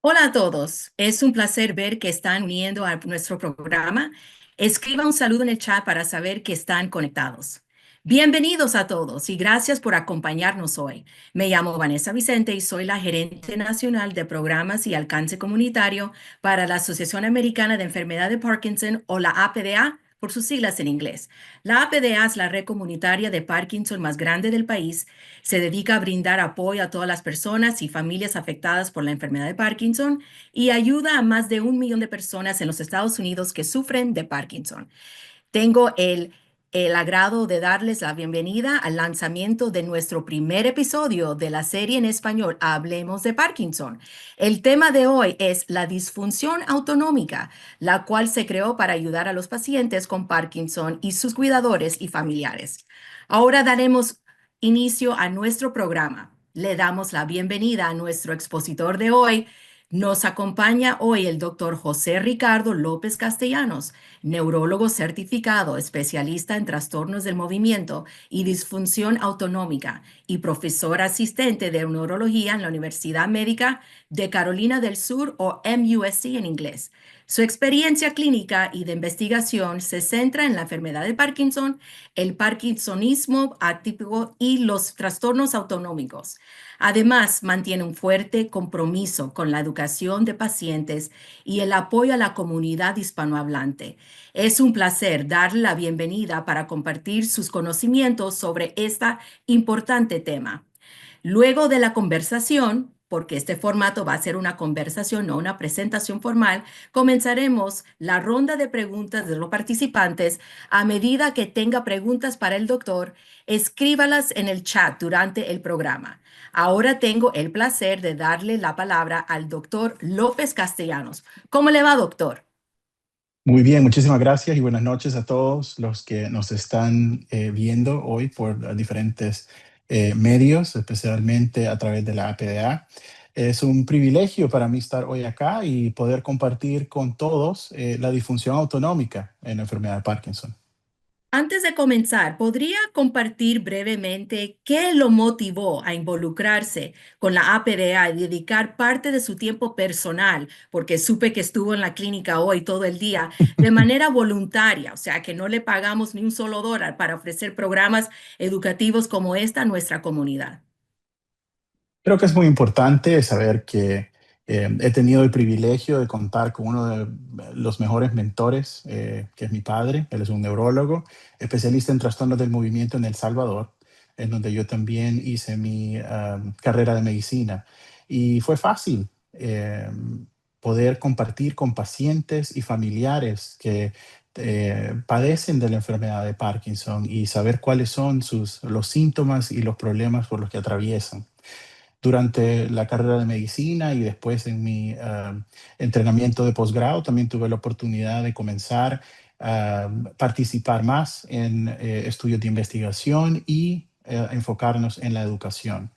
Hola a todos, es un placer ver que están uniendo a nuestro programa. Escriba un saludo en el chat para saber que están conectados. Bienvenidos a todos y gracias por acompañarnos hoy. Me llamo Vanessa Vicente y soy la gerente nacional de programas y alcance comunitario para la Asociación Americana de Enfermedad de Parkinson o la APDA por sus siglas en inglés. La APDA es la red comunitaria de Parkinson más grande del país. Se dedica a brindar apoyo a todas las personas y familias afectadas por la enfermedad de Parkinson y ayuda a más de 1 millón de personas en los Estados Unidos que sufren de Parkinson. Tengo el agrado de darles la bienvenida al lanzamiento de nuestro primer episodio de la serie en español Hablemos de Parkinson. El tema de hoy es la disfunción autonómica, la cual se creó para ayudar a los pacientes con Parkinson y sus cuidadores y familiares. Ahora daremos inicio a nuestro programa. Le damos la bienvenida a nuestro expositor de hoy. Nos acompaña hoy el doctor José Ricardo López Castellanos, neurólogo certificado, especialista en trastornos del movimiento y disfunción autonómica y profesor asistente de neurología en la Universidad Médica de Carolina del Sur o MUSC en inglés. Su experiencia clínica y de investigación se centra en la enfermedad de Parkinson, el parkinsonismo atípico y los trastornos autonómicos. Además, mantiene un fuerte compromiso con la educación de pacientes y el apoyo a la comunidad hispanohablante. Es un placer darle la bienvenida para compartir sus conocimientos sobre este importante tema. Luego de la conversación, porque este formato va a ser una conversación, no una presentación formal, comenzaremos la ronda de preguntas de los participantes. A medida que tenga preguntas para el doctor, escríbalas en el chat durante el programa. Ahora tengo el placer de darle la palabra al doctor López Castellanos. ¿Cómo le va, doctor? Muy bien, muchísimas gracias y buenas noches a todos los que nos están viendo hoy por diferentes medios, especialmente a través de la APDA. Es un privilegio para mí estar hoy acá y poder compartir con todos la disfunción autonómica en la enfermedad de Parkinson. Antes de comenzar, ¿podría compartir brevemente qué lo motivó a involucrarse con la APDA y dedicar parte de su tiempo personal, porque supe que estuvo en la clínica hoy todo el día, de manera voluntaria, o sea, que no le pagamos ni un solo dólar para ofrecer programas educativos como esta a nuestra comunidad? Creo que es muy importante saber que he tenido el privilegio de contar con uno de los mejores mentores, que es mi padre. Él es un neurólogo, especialista en trastornos del movimiento en El Salvador, en donde yo también hice mi carrera de medicina. Y fue fácil poder compartir con pacientes y familiares que padecen de la enfermedad de Parkinson y saber cuáles son los síntomas y los problemas por los que atraviesan. Durante la carrera de medicina y después en mi entrenamiento de posgrado, también tuve la oportunidad de comenzar a participar más en estudios de investigación y enfocarnos en la educación.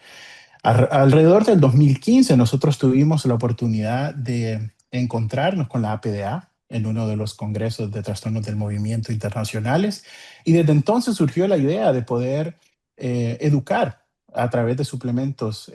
Alrededor del 2015, nosotros tuvimos la oportunidad de encontrarnos con la APDA en uno de los congresos de trastornos del movimiento internacionales, y desde entonces surgió la idea de poder educar a través de suplementos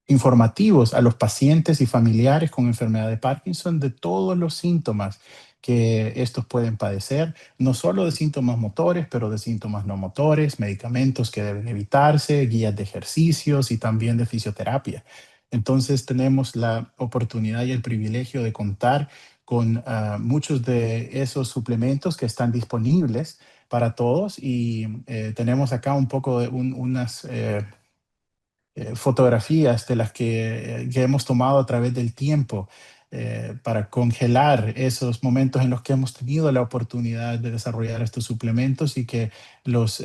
informativos a los pacientes y familiares con enfermedad de Parkinson de todos los síntomas que estos pueden padecer, no solo de síntomas motores, pero de síntomas no motores, medicamentos que deben evitarse, guías de ejercicios y también de fisioterapia. Entonces tenemos la oportunidad y el privilegio de contar con muchos de esos suplementos que están disponibles para todos, y tenemos acá un poco de unas fotografías de las que hemos tomado a través del tiempo para congelar esos momentos en los que hemos tenido la oportunidad de desarrollar estos suplementos y que los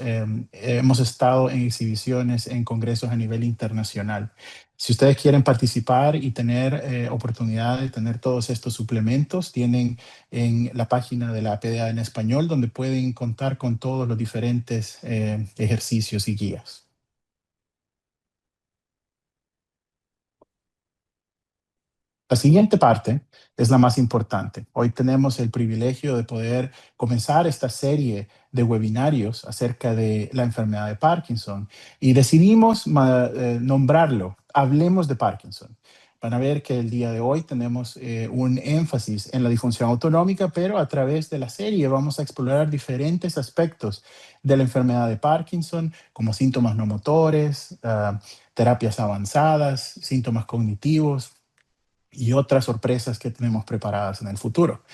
hemos estado en exhibiciones en congresos a nivel internacional. Si ustedes quieren participar y tener oportunidad de tener todos estos suplementos, tienen en la página de la APDA en español, donde pueden contar con todos los diferentes ejercicios y guías. La siguiente parte es la más importante. Hoy tenemos el privilegio de poder comenzar esta serie de webinarios acerca de la enfermedad de Parkinson y decidimos nombrarlo Hablemos de Parkinson, Van a ver que el día de hoy tenemos un énfasis en la disfunción autonómica, pero a través de la serie vamos a explorar diferentes aspectos de la enfermedad de Parkinson, como síntomas no motores, terapias avanzadas, síntomas cognitivos y otras sorpresas que tenemos preparadas en el futuro.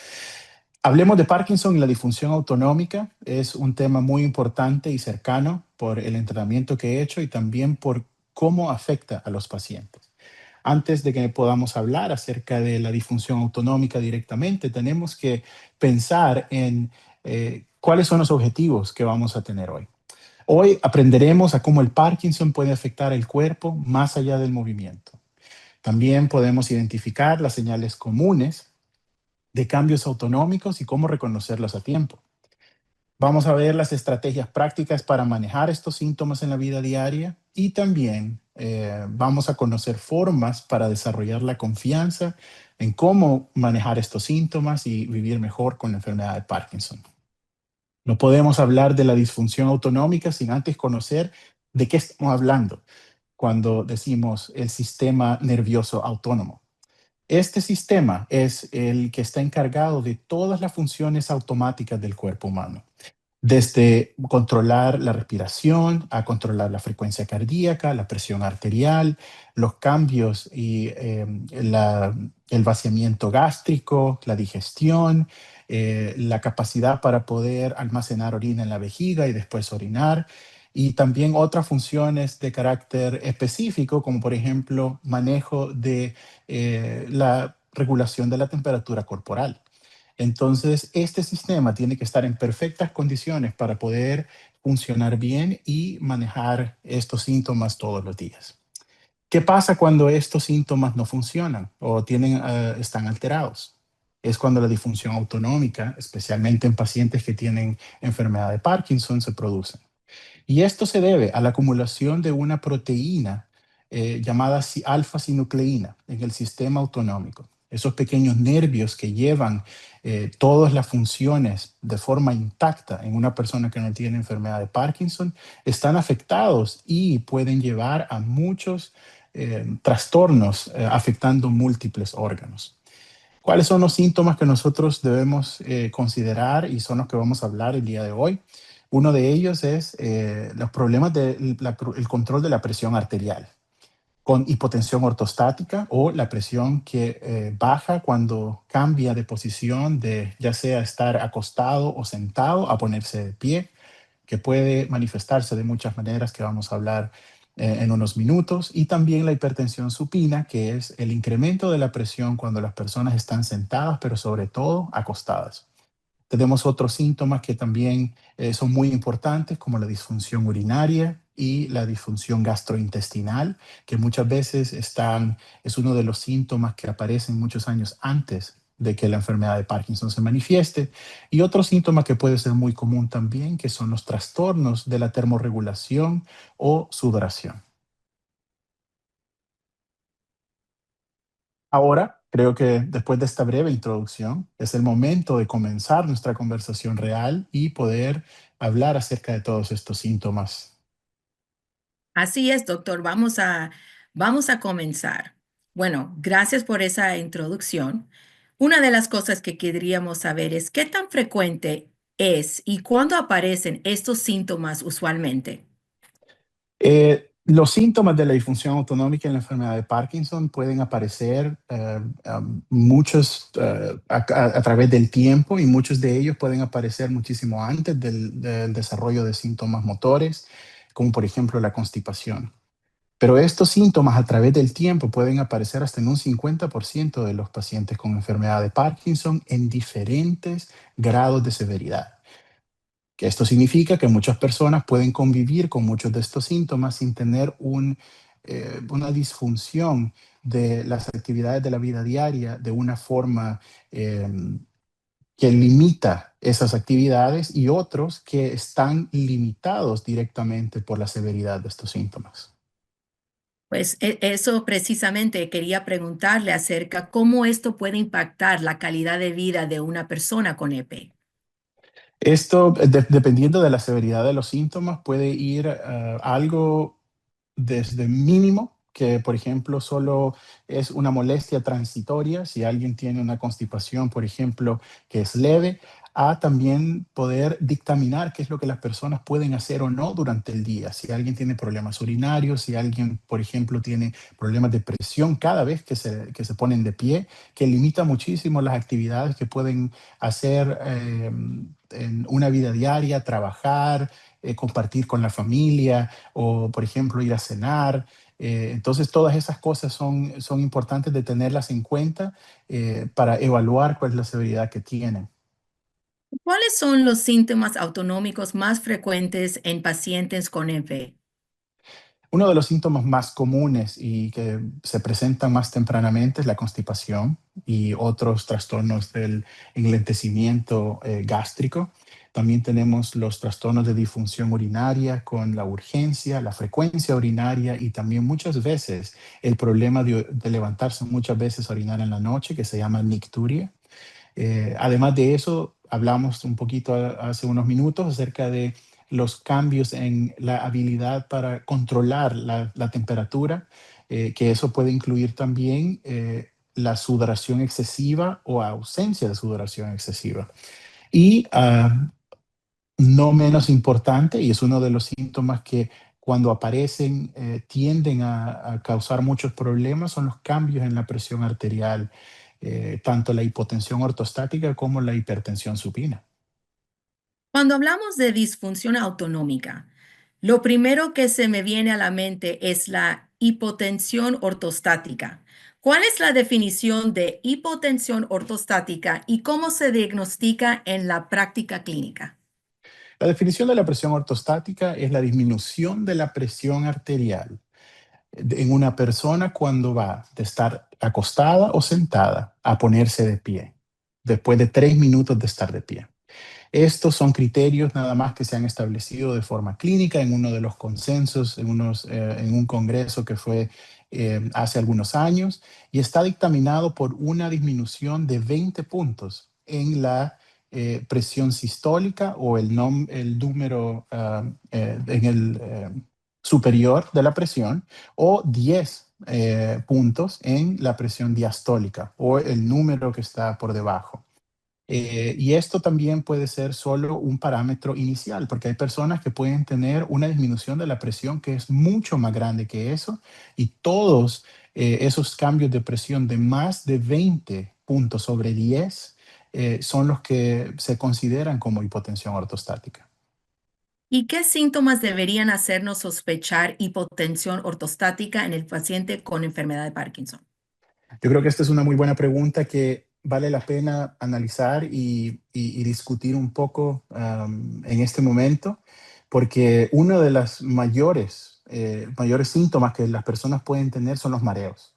Hablemos de Parkinson y la disfunción autonómica. Es un tema muy importante y cercano por el entrenamiento que he hecho y también por cómo afecta a los pacientes. Antes de que podamos hablar acerca de la disfunción autonómica directamente, tenemos que pensar en cuáles son los objetivos que vamos a tener hoy. Hoy aprenderemos a cómo el Parkinson puede afectar el cuerpo más allá del movimiento. También podemos identificar las señales comunes de cambios autonómicos y cómo reconocerlos a tiempo. Vamos a ver las estrategias prácticas para manejar estos síntomas en la vida diaria y también vamos a conocer formas para desarrollar la confianza en cómo manejar estos síntomas y vivir mejor con la enfermedad de Parkinson. No podemos hablar de la disfunción autonómica sin antes conocer de qué estamos hablando cuando decimos el sistema nervioso autónomo. Este sistema es el que está encargado de todas las funciones automáticas del cuerpo humano, desde controlar la respiración a controlar la frecuencia cardíaca, la presión arterial, los cambios y el vaciamiento gástrico, la digestión, la capacidad para poder almacenar orina en la vejiga y después orinar, y también otras funciones de carácter específico, como por ejemplo manejo de la regulación de la temperatura corporal. Entonces, este sistema tiene que estar en perfectas condiciones para poder funcionar bien y manejar estos síntomas todos los días. ¿Qué pasa cuando estos síntomas no funcionan o están alterados? Es cuando la disfunción autonómica, especialmente en pacientes que tienen enfermedad de Parkinson, se produce. Y esto se debe a la acumulación de una proteína llamada alfa-sinucleína en el sistema autonómico. Esos pequeños nervios que llevan todas las funciones de forma intacta en una persona que no tiene enfermedad de Parkinson están afectados y pueden llevar a muchos trastornos afectando múltiples órganos. ¿Cuáles son los síntomas que nosotros debemos considerar y son los que vamos a hablar el día de hoy? Uno de ellos es los problemas del control de la presión arterial, con hipotensión ortostática o la presión que baja cuando cambia de posición de ya sea estar acostado o sentado a ponerse de pie, que puede manifestarse de muchas maneras que vamos a hablar en unos minutos, y también la hipertensión supina, que es el incremento de la presión cuando las personas están sentadas, pero sobre todo acostadas. Tenemos otros síntomas que también son muy importantes, como la disfunción urinaria y la disfunción gastrointestinal, que muchas veces es uno de los síntomas que aparecen muchos años antes de que la enfermedad de Parkinson se manifieste. Y otro síntoma que puede ser muy común también, que son los trastornos de la termorregulación o sudoración. Ahora, creo que después de esta breve introducción, es el momento de comenzar nuestra conversación real y poder hablar acerca de todos estos síntomas. Así es, doctor. Vamos a comenzar. Bueno, gracias por esa introducción. Una de las cosas que querríamos saber es qué tan frecuente es y cuándo aparecen estos síntomas usualmente. Los síntomas de la disfunción autonómica en la enfermedad de Parkinson pueden aparecer muchos a través del tiempo, y muchos de ellos pueden aparecer muchísimo antes del desarrollo de síntomas motores, como por ejemplo la constipación. Pero estos síntomas a través del tiempo pueden aparecer hasta en un 50% de los pacientes con enfermedad de Parkinson en diferentes grados de severidad. Que esto significa que muchas personas pueden convivir con muchos de estos síntomas sin tener una disfunción de las actividades de la vida diaria de una forma eh, que limita esas actividades, y otros que están limitados directamente por la severidad de estos síntomas. Pues eso precisamente quería preguntarle acerca cómo esto puede impactar la calidad de vida de una persona con EP. Esto, dependiendo de la severidad de los síntomas, puede ir algo desde mínimo, que, por ejemplo, solo es una molestia transitoria, si alguien tiene una constipación, por ejemplo, que es leve, a también poder dictaminar qué es lo que las personas pueden hacer o no durante el día. Si alguien tiene problemas urinarios, si alguien, por ejemplo, tiene problemas de presión cada vez que se ponen de pie, que limita muchísimo las actividades que pueden hacer en una vida diaria, trabajar, compartir con la familia o, por ejemplo, ir a cenar. Entonces, todas esas cosas son importantes de tenerlas en cuenta para evaluar cuál es la severidad que tienen. ¿Cuáles son los síntomas autonómicos más frecuentes en pacientes con EB? Uno de los síntomas más comunes y que se presentan más tempranamente es la constipación y otros trastornos del enlentecimiento gástrico. También tenemos los trastornos de disfunción urinaria con la urgencia, la frecuencia urinaria y también muchas veces el problema de levantarse muchas veces a orinar en la noche, que se llama nicturia. Además de eso, hablamos un poquito hace unos minutos acerca de los cambios en la habilidad para controlar la temperatura, que eso puede incluir también la sudoración excesiva o ausencia de sudoración excesiva. Y no menos importante, y es uno de los síntomas que cuando aparecen tienden a causar muchos problemas, son los cambios en la presión arterial, tanto la hipotensión ortostática como la hipertensión supina. Cuando hablamos de disfunción autonómica, lo primero que se me viene a la mente es la hipotensión ortostática. ¿Cuál es la definición de hipotensión ortostática y cómo se diagnostica en la práctica clínica? La definición de la presión ortostática es la disminución de la presión arterial en una persona cuando va de estar acostada o sentada a ponerse de pie, después de 3 minutos de estar de pie. Estos son criterios nada más que se han establecido de forma clínica en uno de los consensos, en un congreso que fue hace algunos años, y está dictaminado por una disminución de 20 puntos en la presión sistólica o el número en el superior de la presión, o 10 puntos en la presión diastólica o el número que está por debajo. Y esto también puede ser solo un parámetro inicial, porque hay personas que pueden tener una disminución de la presión que es mucho más grande que eso, y todos esos cambios de presión de más de 20 puntos sobre 10 son los que se consideran como hipotensión ortostática. ¿Y qué síntomas deberían hacernos sospechar hipotensión ortostática en el paciente con enfermedad de Parkinson? Yo creo que esta es una muy buena pregunta que vale la pena analizar y discutir un poco en este momento, porque uno de los mayores síntomas que las personas pueden tener son los mareos.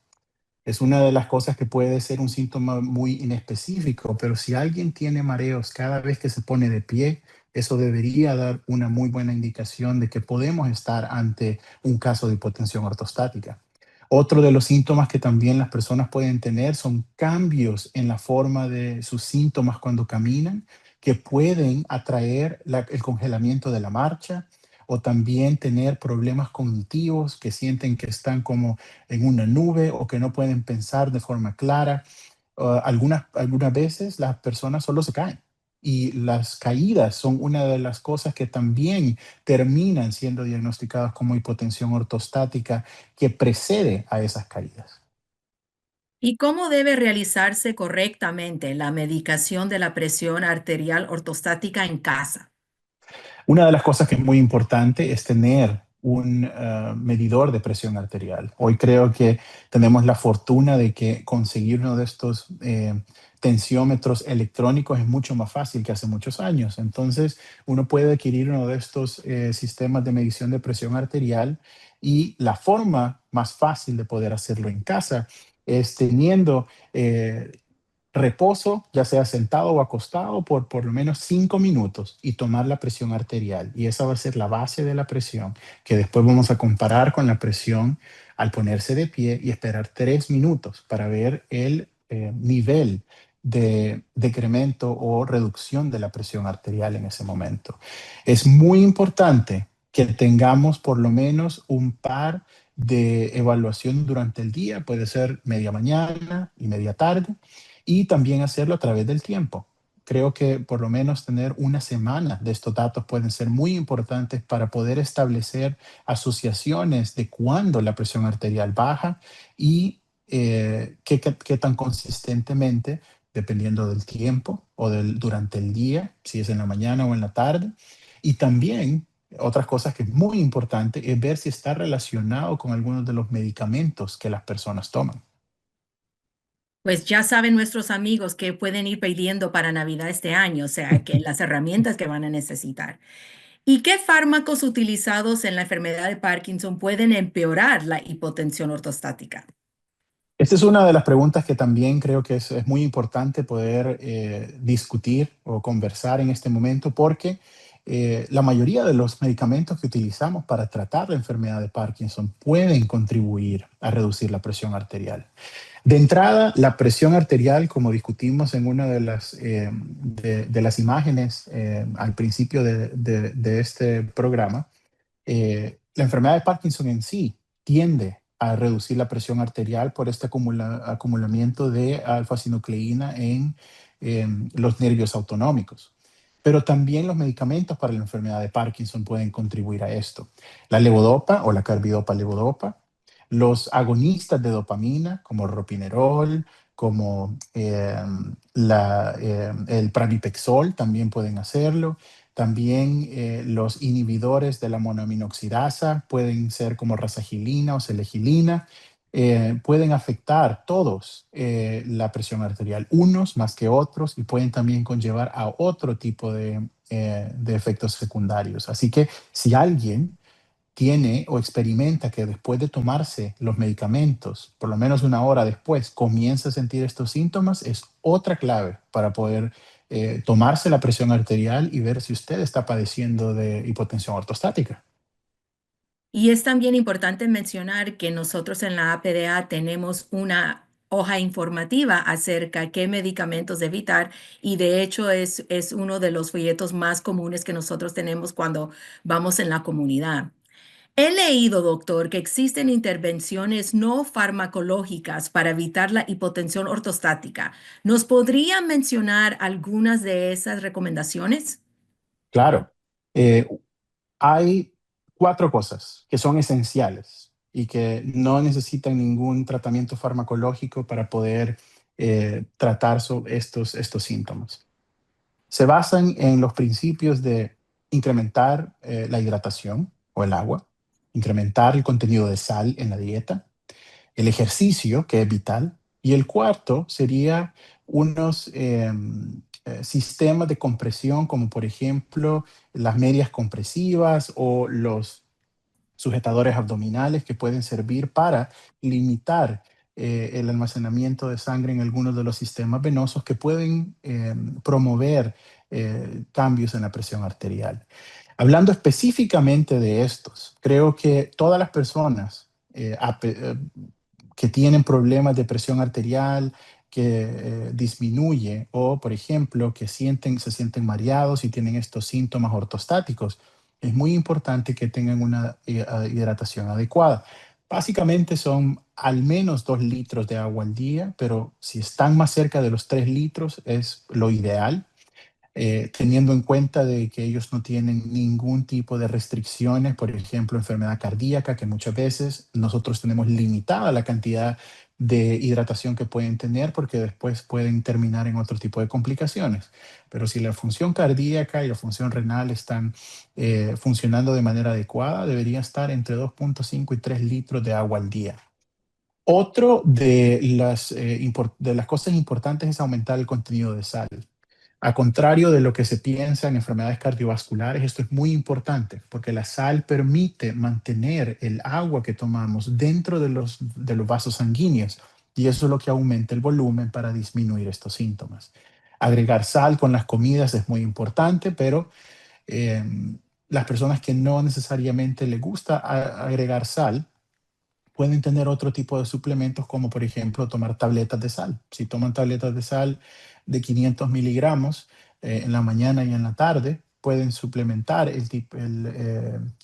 Es una de las cosas que puede ser un síntoma muy inespecífico, pero si alguien tiene mareos cada vez que se pone de pie, eso debería dar una muy buena indicación de que podemos estar ante un caso de hipotensión ortostática. Otro de los síntomas que también las personas pueden tener son cambios en la forma de sus síntomas cuando caminan, que pueden atraer el congelamiento de la marcha o también tener problemas cognitivos, que sienten que están como en una nube o que no pueden pensar de forma clara. Algunas veces las personas solo se caen, y las caídas son una de las cosas que también terminan siendo diagnosticadas como hipotensión ortostática que precede a esas caídas. ¿Y cómo debe realizarse correctamente la medicación de la presión arterial ortostática en casa? Una de las cosas que es muy importante es tener un medidor de presión arterial. Hoy creo que tenemos la fortuna de que conseguir uno de estos tensiómetros electrónicos es mucho más fácil que hace muchos años. Entonces, uno puede adquirir uno de estos sistemas de medición de presión arterial, y la forma más fácil de poder hacerlo en casa es teniendo reposo, ya sea sentado o acostado, por lo menos 5 minutos, y tomar la presión arterial. Y esa va a ser la base de la presión, que después vamos a comparar con la presión al ponerse de pie y esperar 3 minutos para ver el nivel de decremento o reducción de la presión arterial en ese momento. Es muy importante que tengamos por lo menos un par de evaluación durante el día, puede ser media mañana y media tarde, y también hacerlo a través del tiempo. Creo que por lo menos tener una semana de estos datos pueden ser muy importantes para poder establecer asociaciones de cuándo la presión arterial baja y qué tan consistentemente, dependiendo del tiempo o durante el día, si es en la mañana o en la tarde. Y también otras cosas que es muy importante es ver si está relacionado con algunos de los medicamentos que las personas toman. Pues ya saben nuestros amigos que pueden ir pidiendo para Navidad este año, o sea, que las herramientas que van a necesitar. ¿Y qué fármacos utilizados en la enfermedad de Parkinson pueden empeorar la hipotensión ortostática? Esta es una de las preguntas que también creo que es muy importante poder discutir o conversar en este momento porque la mayoría de los medicamentos que utilizamos para tratar la enfermedad de Parkinson pueden contribuir a reducir la presión arterial. De entrada, la presión arterial, como discutimos en una de las imágenes al principio de este programa, la enfermedad de Parkinson en sí tiende a reducir la presión arterial por este acumulamiento de alfa-sinucleína en los nervios autonómicos. Pero también los medicamentos para la enfermedad de Parkinson pueden contribuir a esto. La levodopa o la carbidopa-levodopa, los agonistas de dopamina como el ropinerol, como el pramipexol también pueden hacerlo. También los inhibidores de la monoaminoxidasa pueden ser como rasagilina o selegilina. Pueden afectar todos la presión arterial, unos más que otros, y pueden también conllevar a otro tipo de efectos secundarios. Así que si alguien tiene o experimenta que después de tomarse los medicamentos, por lo menos una hora después, comienza a sentir estos síntomas, es otra clave para poder tomarse la presión arterial y ver si usted está padeciendo de hipotensión ortostática. Y es también importante mencionar que nosotros en la APDA tenemos una hoja informativa acerca de qué medicamentos evitar y de hecho es uno de los folletos más comunes que nosotros tenemos cuando vamos en la comunidad. He leído, doctor, que existen intervenciones no farmacológicas para evitar la hipotensión ortostática. ¿Nos podría mencionar algunas de esas recomendaciones? Claro, eh, hay cuatro cosas que son esenciales y que no necesitan ningún tratamiento farmacológico para poder tratar estos síntomas. Se basan en los principios de incrementar la hidratación o el agua, incrementar el contenido de sal en la dieta, el ejercicio, que es vital, y el cuarto sería unos sistemas de compresión, como por ejemplo las medias compresivas o los sujetadores abdominales que pueden servir para limitar el almacenamiento de sangre en algunos de los sistemas venosos que pueden promover cambios en la presión arterial. Hablando específicamente de estos, creo que todas las personas que tienen problemas de presión arterial, que disminuye o, por ejemplo, que se sienten mareados y tienen estos síntomas ortostáticos, es muy importante que tengan una hidratación adecuada. Básicamente son al menos 2 litros de agua al día, pero si están más cerca de los 3 litros es lo ideal, teniendo en cuenta de que ellos no tienen ningún tipo de restricciones, por ejemplo, enfermedad cardíaca, que muchas veces nosotros tenemos limitada la cantidad de hidratación que pueden tener porque después pueden terminar en otro tipo de complicaciones. Pero si la función cardíaca y la función renal están funcionando de manera adecuada, debería estar entre 2,5 y 3 litros de agua al día. Otro de las cosas importantes es aumentar el contenido de sal. A contrario de lo que se piensa en enfermedades cardiovasculares, esto es muy importante porque la sal permite mantener el agua que tomamos dentro de los vasos sanguíneos y eso es lo que aumenta el volumen para disminuir estos síntomas. Agregar sal con las comidas es muy importante, pero eh, las personas que no necesariamente les gusta agregar sal, pueden tener otro tipo de suplementos como por ejemplo tomar tabletas de sal. Si toman tabletas de sal de 500 miligramos en la mañana y en la tarde, pueden suplementar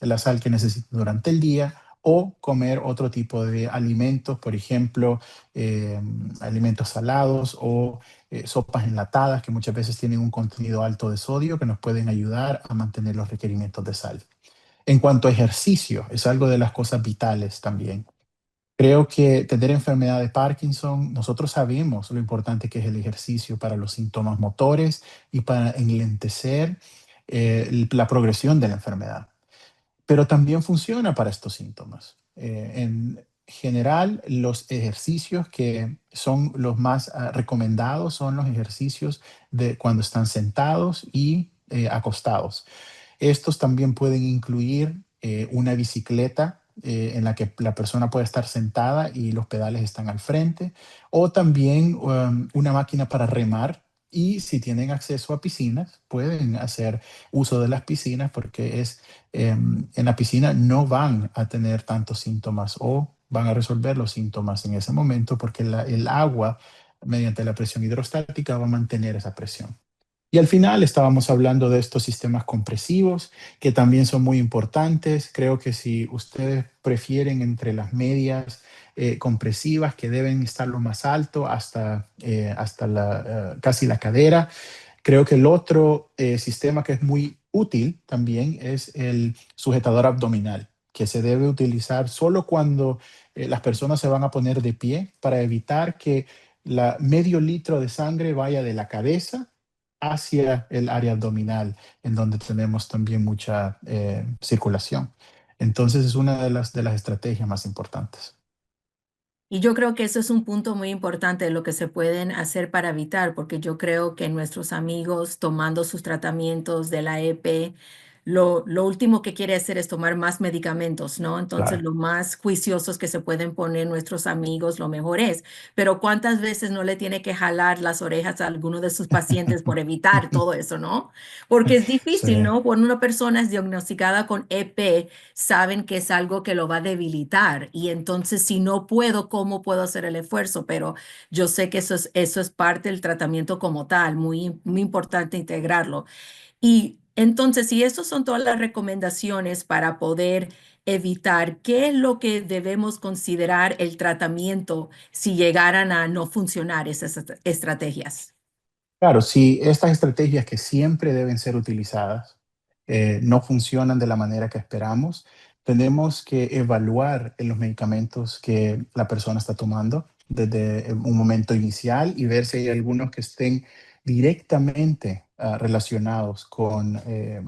la sal que necesitan durante el día o comer otro tipo de alimentos, por ejemplo, eh, alimentos salados o sopas enlatadas que muchas veces tienen un contenido alto de sodio que nos pueden ayudar a mantener los requerimientos de sal. En cuanto a ejercicio, es algo de las cosas vitales también. Creo que tener enfermedad de Parkinson, nosotros sabemos lo importante que es el ejercicio para los síntomas motores y para enlentecer la progresión de la enfermedad, pero también funciona para estos síntomas. En general, los ejercicios que son los más recomendados son los ejercicios de cuando están sentados y acostados. Estos también pueden incluir una bicicleta en la que la persona puede estar sentada y los pedales están al frente, o también una máquina para remar. Y si tienen acceso a piscinas, pueden hacer uso de las piscinas porque en la piscina no van a tener tantos síntomas o van a resolver los síntomas en ese momento porque el agua, mediante la presión hidrostática, va a mantener esa presión. Y al final estábamos hablando de estos sistemas compresivos que también son muy importantes. Creo que si ustedes prefieren entre las medias compresivas que deben estar lo más alto hasta casi la cadera. Creo que el otro sistema que es muy útil también es el sujetador abdominal, que se debe utilizar solo cuando las personas se van a poner de pie para evitar que medio litro de sangre vaya de la cabeza hacia el área abdominal, en donde tenemos también mucha circulación. Entonces es una de las estrategias más importantes. Y yo creo que eso es un punto muy importante de lo que se pueden hacer para evitar, porque yo creo que nuestros amigos tomando sus tratamientos de la EP, lo último que quiere hacer es tomar más medicamentos, ¿no? Entonces, Claro. lo más juiciosos que se pueden poner nuestros amigos, lo mejor es. Pero ¿cuántas veces no le tiene que jalar las orejas a alguno de sus pacientes por evitar todo eso, ¿no? Porque es Sí. difícil, ¿no? Cuando una persona es diagnosticada con EP, saben que es algo que lo va a debilitar y entonces si no puedo, ¿cómo puedo hacer el esfuerzo? Pero yo sé que eso es parte del tratamiento como tal, muy, muy importante integrarlo. Y entonces, si estas son todas las recomendaciones para poder evitar, ¿qué es lo que debemos considerar el tratamiento si llegaran a no funcionar esas estrategias? Claro, si estas estrategias que siempre deben ser utilizadas no funcionan de la manera que esperamos, tenemos que evaluar en los medicamentos que la persona está tomando desde un momento inicial y ver si hay algunos que estén directamente relacionados con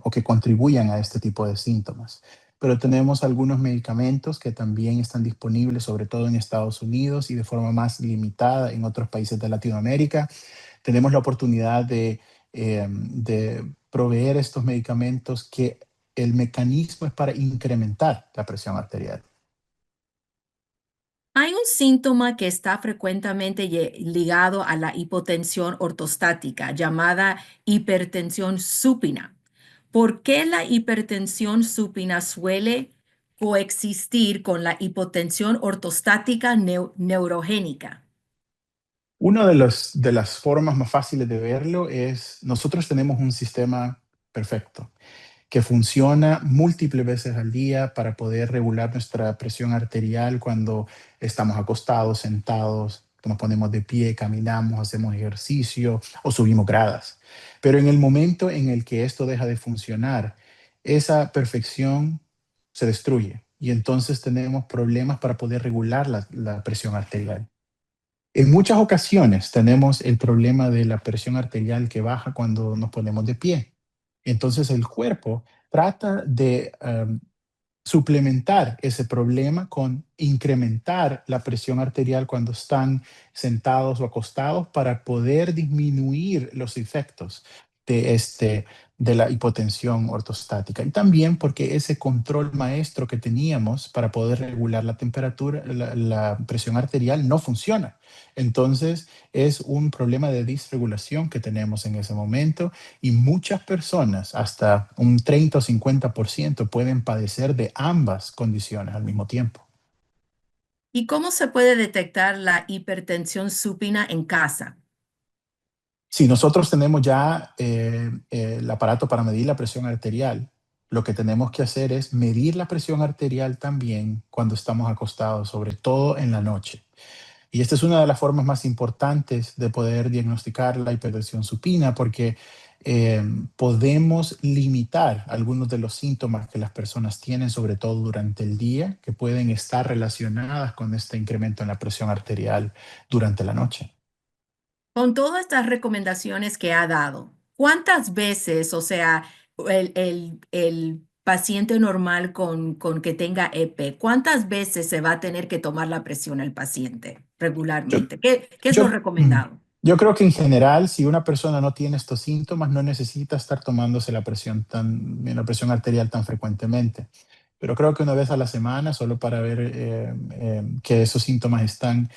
o que contribuyan a este tipo de síntomas. Pero tenemos algunos medicamentos que también están disponibles, sobre todo en Estados Unidos y de forma más limitada en otros países de Latinoamérica. Tenemos la oportunidad de proveer estos medicamentos que el mecanismo es para incrementar la presión arterial. Hay un síntoma que está frecuentemente ligado a la hipotensión ortostática, llamada hipertensión supina. ¿Por qué la hipertensión supina suele coexistir con la hipotensión ortostática neurogénica? Una de las formas más fáciles de verlo es, nosotros tenemos un sistema perfecto que funciona múltiples veces al día para poder regular nuestra presión arterial cuando estamos acostados, sentados, nos ponemos de pie, caminamos, hacemos ejercicio o subimos gradas. Pero en el momento en el que esto deja de funcionar, esa perfección se destruye y entonces tenemos problemas para poder regular la presión arterial. En muchas ocasiones tenemos el problema de la presión arterial que baja cuando nos ponemos de pie. Entonces el cuerpo trata de suplementar ese problema con incrementar la presión arterial cuando están sentados o acostados para poder disminuir los efectos de, de la hipotensión ortostática. Y también porque ese control maestro que teníamos para poder regular la temperatura, la presión arterial no funciona. Entonces es un problema de disregulación que tenemos en ese momento y muchas personas, hasta un 30 o 50%, pueden padecer de ambas condiciones al mismo tiempo. ¿Y cómo se puede detectar la hipertensión supina en casa? Si nosotros tenemos ya el aparato para medir la presión arterial, lo que tenemos que hacer es medir la presión arterial también cuando estamos acostados, sobre todo en la noche. Y esta es una de las formas más importantes de poder diagnosticar la hipertensión supina porque eh, podemos limitar algunos de los síntomas que las personas tienen, sobre todo durante el día, que pueden estar relacionadas con este incremento en la presión arterial durante la noche. Con todas estas recomendaciones que ha dado, ¿cuántas veces, o sea, el paciente normal con que tenga EP, cuántas veces se va a tener que tomar la presión el paciente Yo, regularmente? ¿Qué es lo yo, mm, recomendado? yo creo que en general, si una persona no tiene estos síntomas, no necesita estar tomándose la presión arterial tan frecuentemente. Pero creo que una vez a la semana, solo para ver que esos síntomas están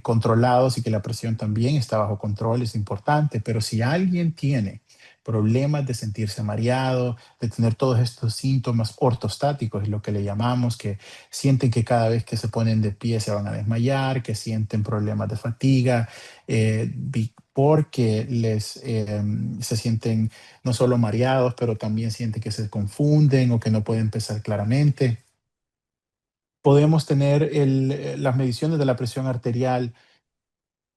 controlados y que la presión también está bajo control, es importante. Pero si alguien tiene problemas de sentirse mareado, de tener todos estos síntomas ortostáticos, es lo que le llamamos, que sienten que cada vez que se ponen de pie se van a desmayar, que sienten problemas de fatiga, porque se sienten no solo mareados, pero también sienten que se confunden o que no pueden pensar claramente. Podemos tener las mediciones de la presión arterial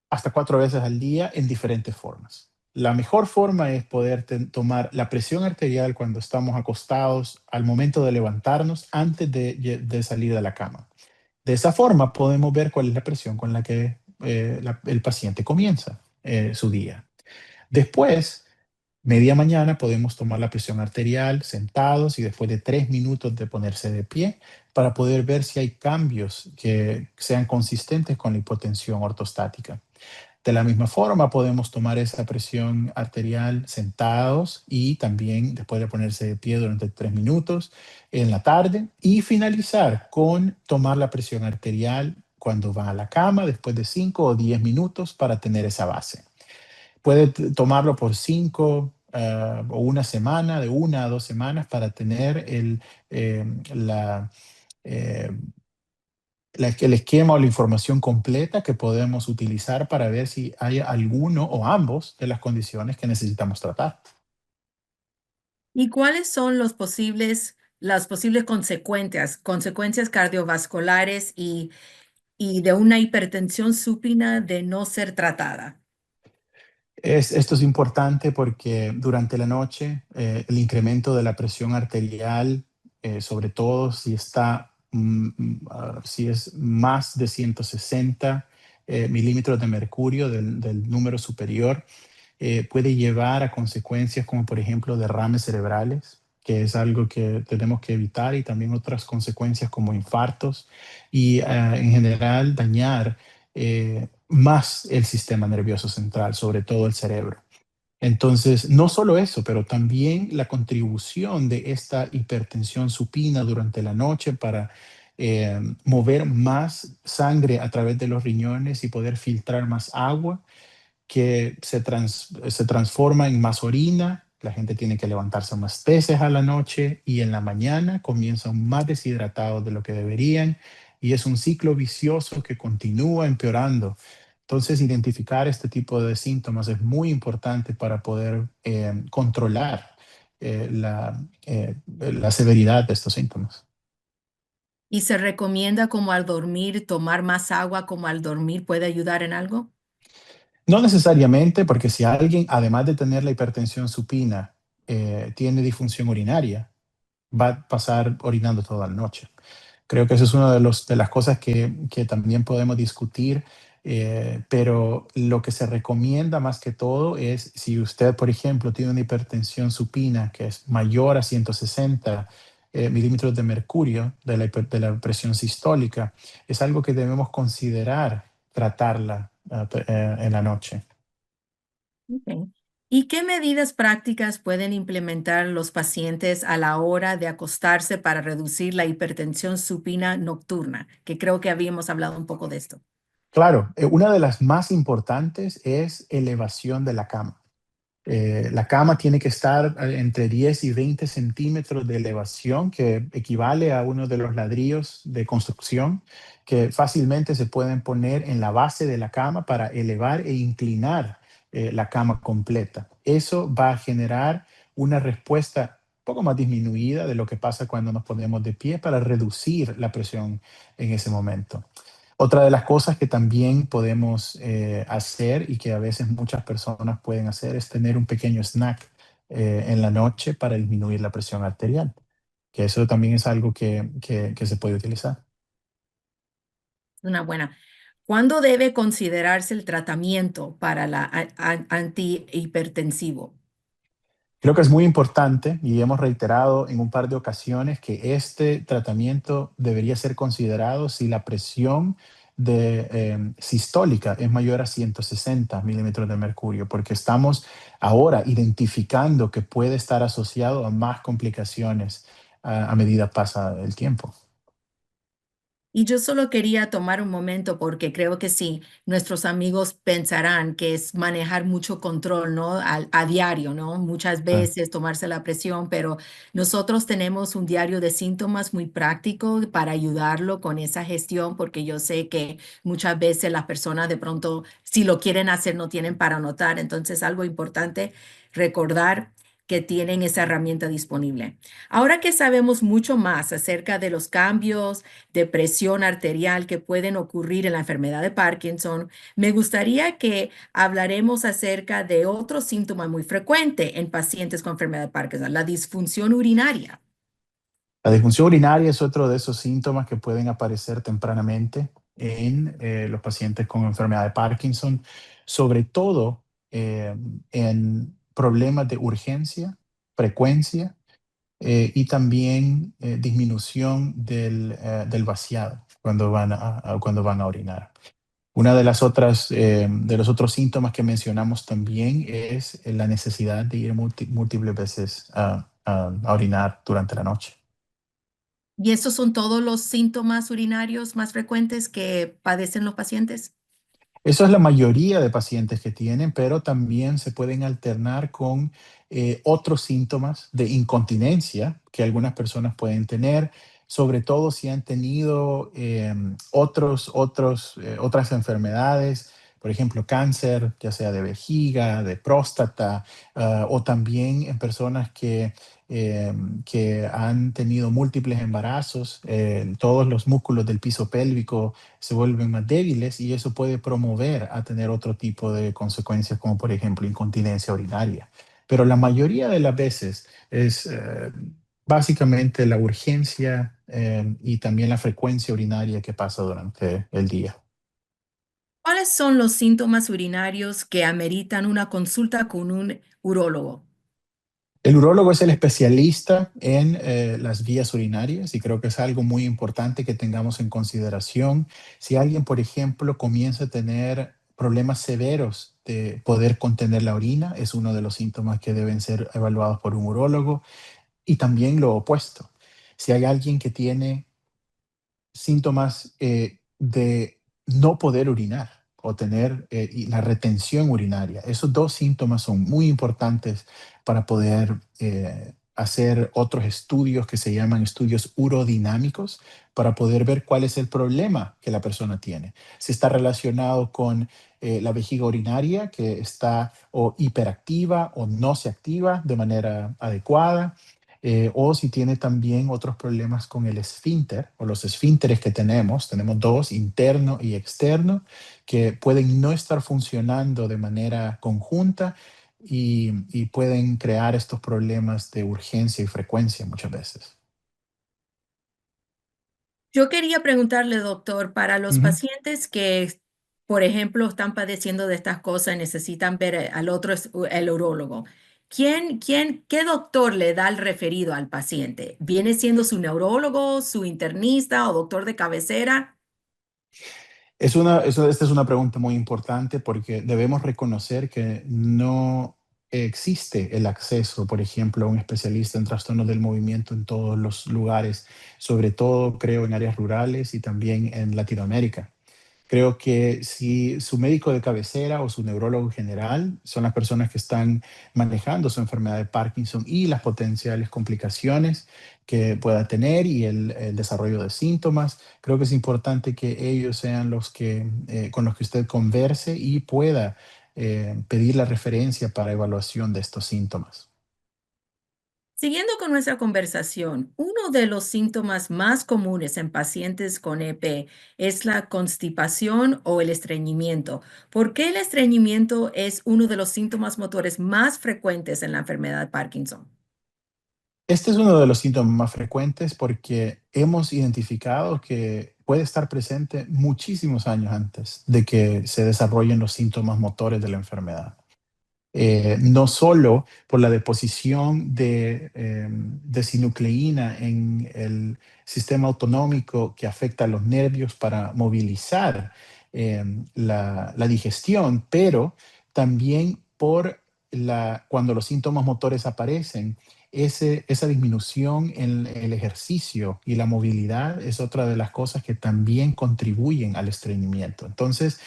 hasta 4 veces al día en diferentes formas. La mejor forma es poder tomar la presión arterial cuando estamos acostados al momento de levantarnos antes de salir de la cama. De esa forma podemos ver cuál es la presión con la que el paciente comienza su día. Después, media mañana podemos tomar la presión arterial sentados y después de 3 minutos de ponerse de pie para poder ver si hay cambios que sean consistentes con la hipotensión ortostática. De la misma forma, podemos tomar esa presión arterial sentados y también después de ponerse de pie durante 3 minutos en la tarde y finalizar con tomar la presión arterial cuando va a la cama después de 5 o 10 minutos para tener esa base. Puede tomarlo por 5 o una semana, de 1 a 2 semanas para tener eh, la, eh, el esquema o la información completa que podemos utilizar para ver si hay alguno o ambos de las condiciones que necesitamos tratar. ¿Y cuáles son las posibles consecuencias cardiovasculares y de una hipertensión supina de no ser tratada? Esto es importante porque durante la noche el incremento de la presión arterial, sobre todo si si es más de 160 milímetros de mercurio del número superior, puede llevar a consecuencias como por ejemplo derrames cerebrales, que es algo que tenemos que evitar, y también otras consecuencias como infartos y en general dañar más el sistema nervioso central, sobre todo el cerebro. Entonces, no solo eso, pero también la contribución de esta hipertensión supina durante la noche para mover más sangre a través de los riñones y poder filtrar más agua que se transforma en más orina. La gente tiene que levantarse más veces a la noche y en la mañana comienzan más deshidratados de lo que deberían, y es un ciclo vicioso que continúa empeorando. Entonces, identificar este tipo de síntomas es muy importante para poder controlar la severidad de estos síntomas. ¿Y se recomienda como al dormir tomar más agua como al dormir puede ayudar en algo? No necesariamente, porque si alguien, además de tener la hipertensión supina, tiene disfunción urinaria, va a pasar orinando toda la noche. Creo que eso es una de las cosas que también podemos discutir, pero lo que se recomienda más que todo es si usted, por ejemplo, tiene una hipertensión supina que es mayor a 160 milímetros de mercurio de la presión sistólica, es algo que debemos considerar tratarla en la noche. Ok. ¿Y qué medidas prácticas pueden implementar los pacientes a la hora de acostarse para reducir la hipertensión supina nocturna? Que creo que habíamos hablado un poco de esto. Claro, una de las más importantes es elevación de la cama. La cama tiene que estar entre 10 y 20 centímetros de elevación, que equivale a uno de los ladrillos de construcción que fácilmente se pueden poner en la base de la cama para elevar e inclinar la cama completa. Eso va a generar una respuesta poco más disminuida de lo que pasa cuando nos ponemos de pie para reducir la presión en ese momento. Otra de las cosas que también podemos hacer y que a veces muchas personas pueden hacer es tener un pequeño snack en la noche para disminuir la presión arterial, que eso también es algo que se puede utilizar. Una buena. ¿Cuándo debe considerarse el tratamiento para la antihipertensivo? Creo que es muy importante y hemos reiterado en un par de ocasiones que este tratamiento debería ser considerado si la presión sistólica es mayor a 160 milímetros de mercurio, porque estamos ahora identificando que puede estar asociado a más complicaciones a medida pasa el tiempo. Y yo solo quería tomar un momento porque creo que sí, nuestros amigos pensarán que es manejar mucho control, ¿no? A diario, ¿no? Muchas Ah, veces tomarse la presión, pero nosotros tenemos un diario de síntomas muy práctico para ayudarlo con esa gestión, porque yo sé que muchas veces las personas de pronto, si lo quieren hacer, no tienen para anotar. Entonces, algo importante, recordar que tienen esa herramienta disponible. Ahora que sabemos mucho más acerca de los cambios de presión arterial que pueden ocurrir en la enfermedad de Parkinson, me gustaría que hablaremos acerca de otro síntoma muy frecuente en pacientes con enfermedad de Parkinson, la disfunción urinaria. La disfunción urinaria es otro de esos síntomas que pueden aparecer tempranamente en los pacientes con enfermedad de Parkinson, sobre todo eh, en problemas de urgencia, frecuencia y también disminución del vaciado cuando cuando van a orinar. Una de las otras, de los otros síntomas que mencionamos también es la necesidad de ir múltiples veces a orinar durante la noche. ¿Y esos son todos los síntomas urinarios más frecuentes que padecen los pacientes? Eso es la mayoría de pacientes que tienen, pero también se pueden alternar con otros síntomas de incontinencia que algunas personas pueden tener, sobre todo si han tenido otras enfermedades, por ejemplo, cáncer, ya sea de vejiga, de próstata, o también en personas que han tenido múltiples embarazos, todos los músculos del piso pélvico se vuelven más débiles y eso puede promover a tener otro tipo de consecuencias, como por ejemplo incontinencia urinaria. Pero la mayoría de las veces es básicamente la urgencia y también la frecuencia urinaria que pasa durante el día. ¿Cuáles son los síntomas urinarios que ameritan una consulta con un urólogo? El urólogo es el especialista en las vías urinarias y creo que es algo muy importante que tengamos en consideración. Si alguien, por ejemplo, comienza a tener problemas severos de poder contener la orina, es uno de los síntomas que deben ser evaluados por un urólogo. Y también lo opuesto. Si hay alguien que tiene síntomas de no poder orinar o tener y la retención urinaria. Esos dos síntomas son muy importantes para poder hacer otros estudios que se llaman estudios urodinámicos para poder ver cuál es el problema que la persona tiene. Si está relacionado con la vejiga urinaria que está o hiperactiva o no se activa de manera adecuada, o si tiene también otros problemas con el esfínter o los esfínteres que tenemos dos, interno y externo, que pueden no estar funcionando de manera conjunta y pueden crear estos problemas de urgencia y frecuencia muchas veces. Yo quería preguntarle, doctor, para los Ujú. pacientes que, por ejemplo, están padeciendo de estas cosas y necesitan ver al otro, el urólogo, qué doctor le da el referido al paciente? ¿Viene siendo su neurólogo, su internista o doctor de cabecera? Esta es una pregunta muy importante porque debemos reconocer que no existe el acceso, por ejemplo, a un especialista en trastornos del movimiento en todos los lugares, sobre todo creo en áreas rurales y también en Latinoamérica. Creo que si su médico de cabecera o su neurólogo general son las personas que están manejando su enfermedad de Parkinson y las potenciales complicaciones que pueda tener y el desarrollo de síntomas, creo que es importante que ellos sean con los que usted converse y pueda pedir la referencia para evaluación de estos síntomas. Siguiendo con nuestra conversación, uno de los síntomas más comunes en pacientes con EP es la constipación o el estreñimiento. ¿Por qué el estreñimiento es uno de los síntomas motores más frecuentes en la enfermedad de Parkinson? Este es uno de los síntomas más frecuentes porque hemos identificado que puede estar presente muchísimos años antes de que se desarrollen los síntomas motores de la enfermedad. No solo por la deposición de sinucleína en el sistema autonómico que afecta a los nervios para movilizar la digestión, pero también por cuando los síntomas motores aparecen, esa disminución en el ejercicio y la movilidad es otra de las cosas que también contribuyen al estreñimiento. Entonces,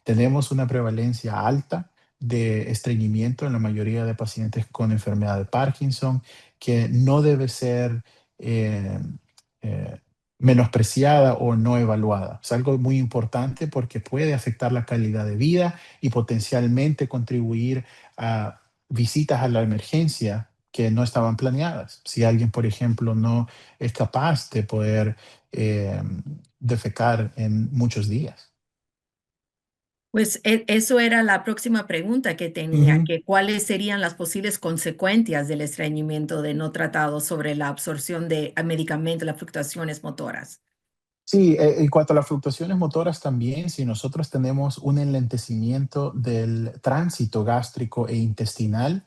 tenemos una prevalencia alta de estreñimiento en la mayoría de pacientes con enfermedad de Parkinson, que no debe ser eh, eh, menospreciada o no evaluada. Es algo muy importante porque puede afectar la calidad de vida y potencialmente contribuir a visitas a la emergencia que no estaban planeadas. Si alguien, por ejemplo, no es capaz de poder eh, defecar en muchos días. Pues eso era la próxima pregunta que tenía, Ujú. que cuáles serían las posibles consecuencias del estreñimiento de no tratado sobre la absorción de medicamentos, las fluctuaciones motoras. Sí, en cuanto a las fluctuaciones motoras también, si nosotros tenemos un enlentecimiento del tránsito gástrico e intestinal,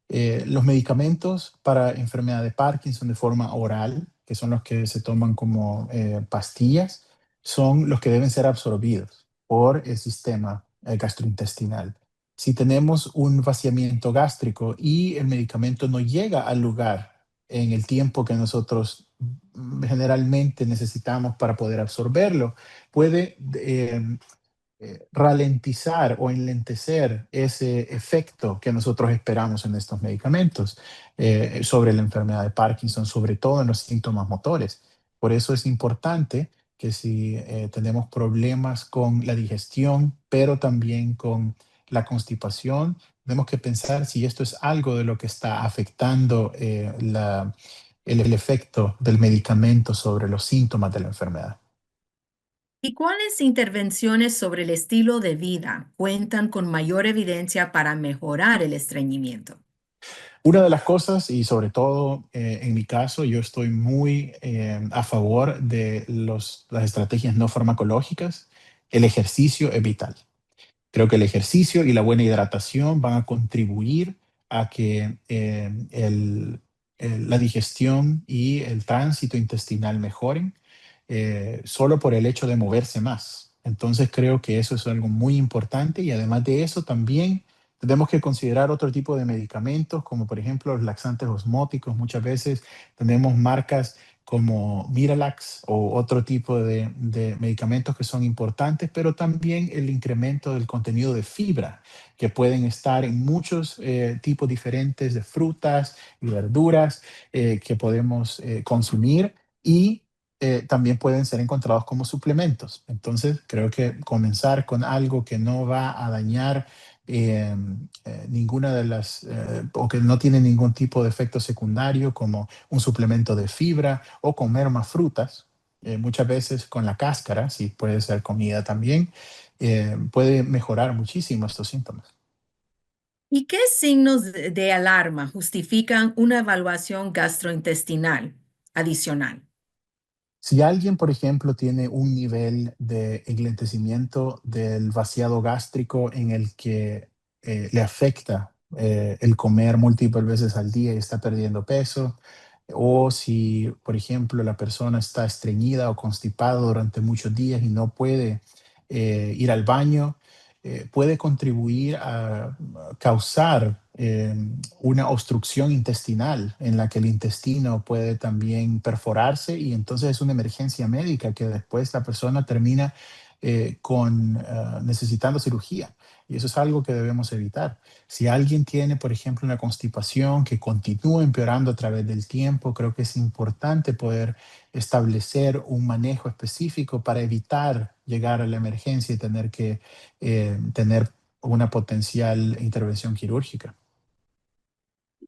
los medicamentos para enfermedad de Parkinson de forma oral, que son los que se toman como pastillas, son los que deben ser absorbidos por el sistema gastrointestinal. Si tenemos un vaciamiento gástrico y el medicamento no llega al lugar en el tiempo que nosotros generalmente necesitamos para poder absorberlo, puede ralentizar o enlentecer ese efecto que nosotros esperamos en estos medicamentos sobre la enfermedad de Parkinson, sobre todo en los síntomas motores. Por eso es importante que si tenemos problemas con la digestión, pero también con la constipación, tenemos que pensar si esto es algo de lo que está afectando el efecto del medicamento sobre los síntomas de la enfermedad. ¿Y cuáles intervenciones sobre el estilo de vida cuentan con mayor evidencia para mejorar el estreñimiento? Una de las cosas, y sobre todo en mi caso, yo estoy muy a favor de las estrategias no farmacológicas. El ejercicio es vital. Creo que el ejercicio y la buena hidratación van a contribuir a que la digestión y el tránsito intestinal mejoren solo por el hecho de moverse más. Entonces creo que eso es algo muy importante y además de eso también tenemos que considerar otro tipo de medicamentos como por ejemplo los laxantes osmóticos. Muchas veces tenemos marcas como Miralax o otro tipo de medicamentos que son importantes, pero también el incremento del contenido de fibra, que pueden estar en muchos tipos diferentes de frutas y verduras que podemos consumir y también pueden ser encontrados como suplementos. Entonces, creo que comenzar con algo que no va a dañar ninguna de o que no tiene ningún tipo de efecto secundario, como un suplemento de fibra o comer más frutas, muchas veces con la cáscara, si puede ser comida también, puede mejorar muchísimo estos síntomas. ¿Y qué signos de alarma justifican una evaluación gastrointestinal adicional? Si alguien, por ejemplo, tiene un nivel de enlentecimiento del vaciado gástrico en el que le afecta el comer múltiples veces al día y está perdiendo peso, o si, por ejemplo, la persona está estreñida o constipada durante muchos días y no puede ir al baño, puede contribuir a causar una obstrucción intestinal en la que el intestino puede también perforarse y entonces es una emergencia médica que después la persona termina necesitando cirugía. Y eso es algo que debemos evitar. Si alguien tiene, por ejemplo, una constipación que continúa empeorando a través del tiempo, creo que es importante poder establecer un manejo específico para evitar llegar a la emergencia y tener que tener una potencial intervención quirúrgica.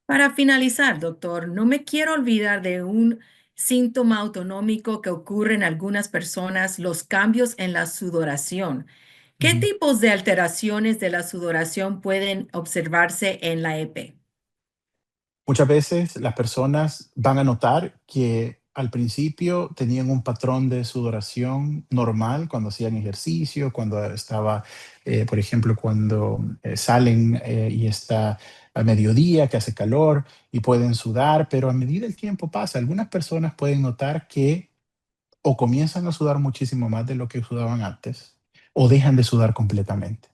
Para finalizar, doctor, no me quiero olvidar de un síntoma autonómico que ocurre en algunas personas, los cambios en la sudoración. ¿Qué Ujú. tipos de alteraciones de la sudoración pueden observarse en la EP? Muchas veces las personas van a notar que al principio tenían un patrón de sudoración normal cuando hacían ejercicio, cuando estaba, por ejemplo, cuando salen y está a mediodía, que hace calor y pueden sudar, pero a medida el tiempo pasa, algunas personas pueden notar que o comienzan a sudar muchísimo más de lo que sudaban antes o dejan de sudar completamente.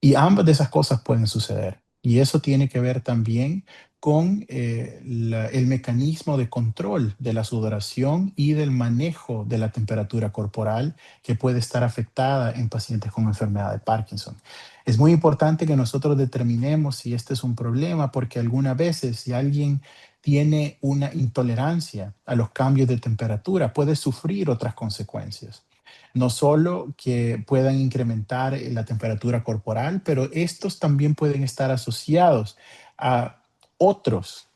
Y ambas de esas cosas pueden suceder. Y eso tiene que ver también con el mecanismo de control de la sudoración y del manejo de la temperatura corporal que puede estar afectada en pacientes con enfermedad de Parkinson. Es muy importante que nosotros determinemos si este es un problema porque algunas veces si alguien tiene una intolerancia a los cambios de temperatura puede sufrir otras consecuencias, no solo que puedan incrementar la temperatura corporal, pero estos también pueden estar asociados a otros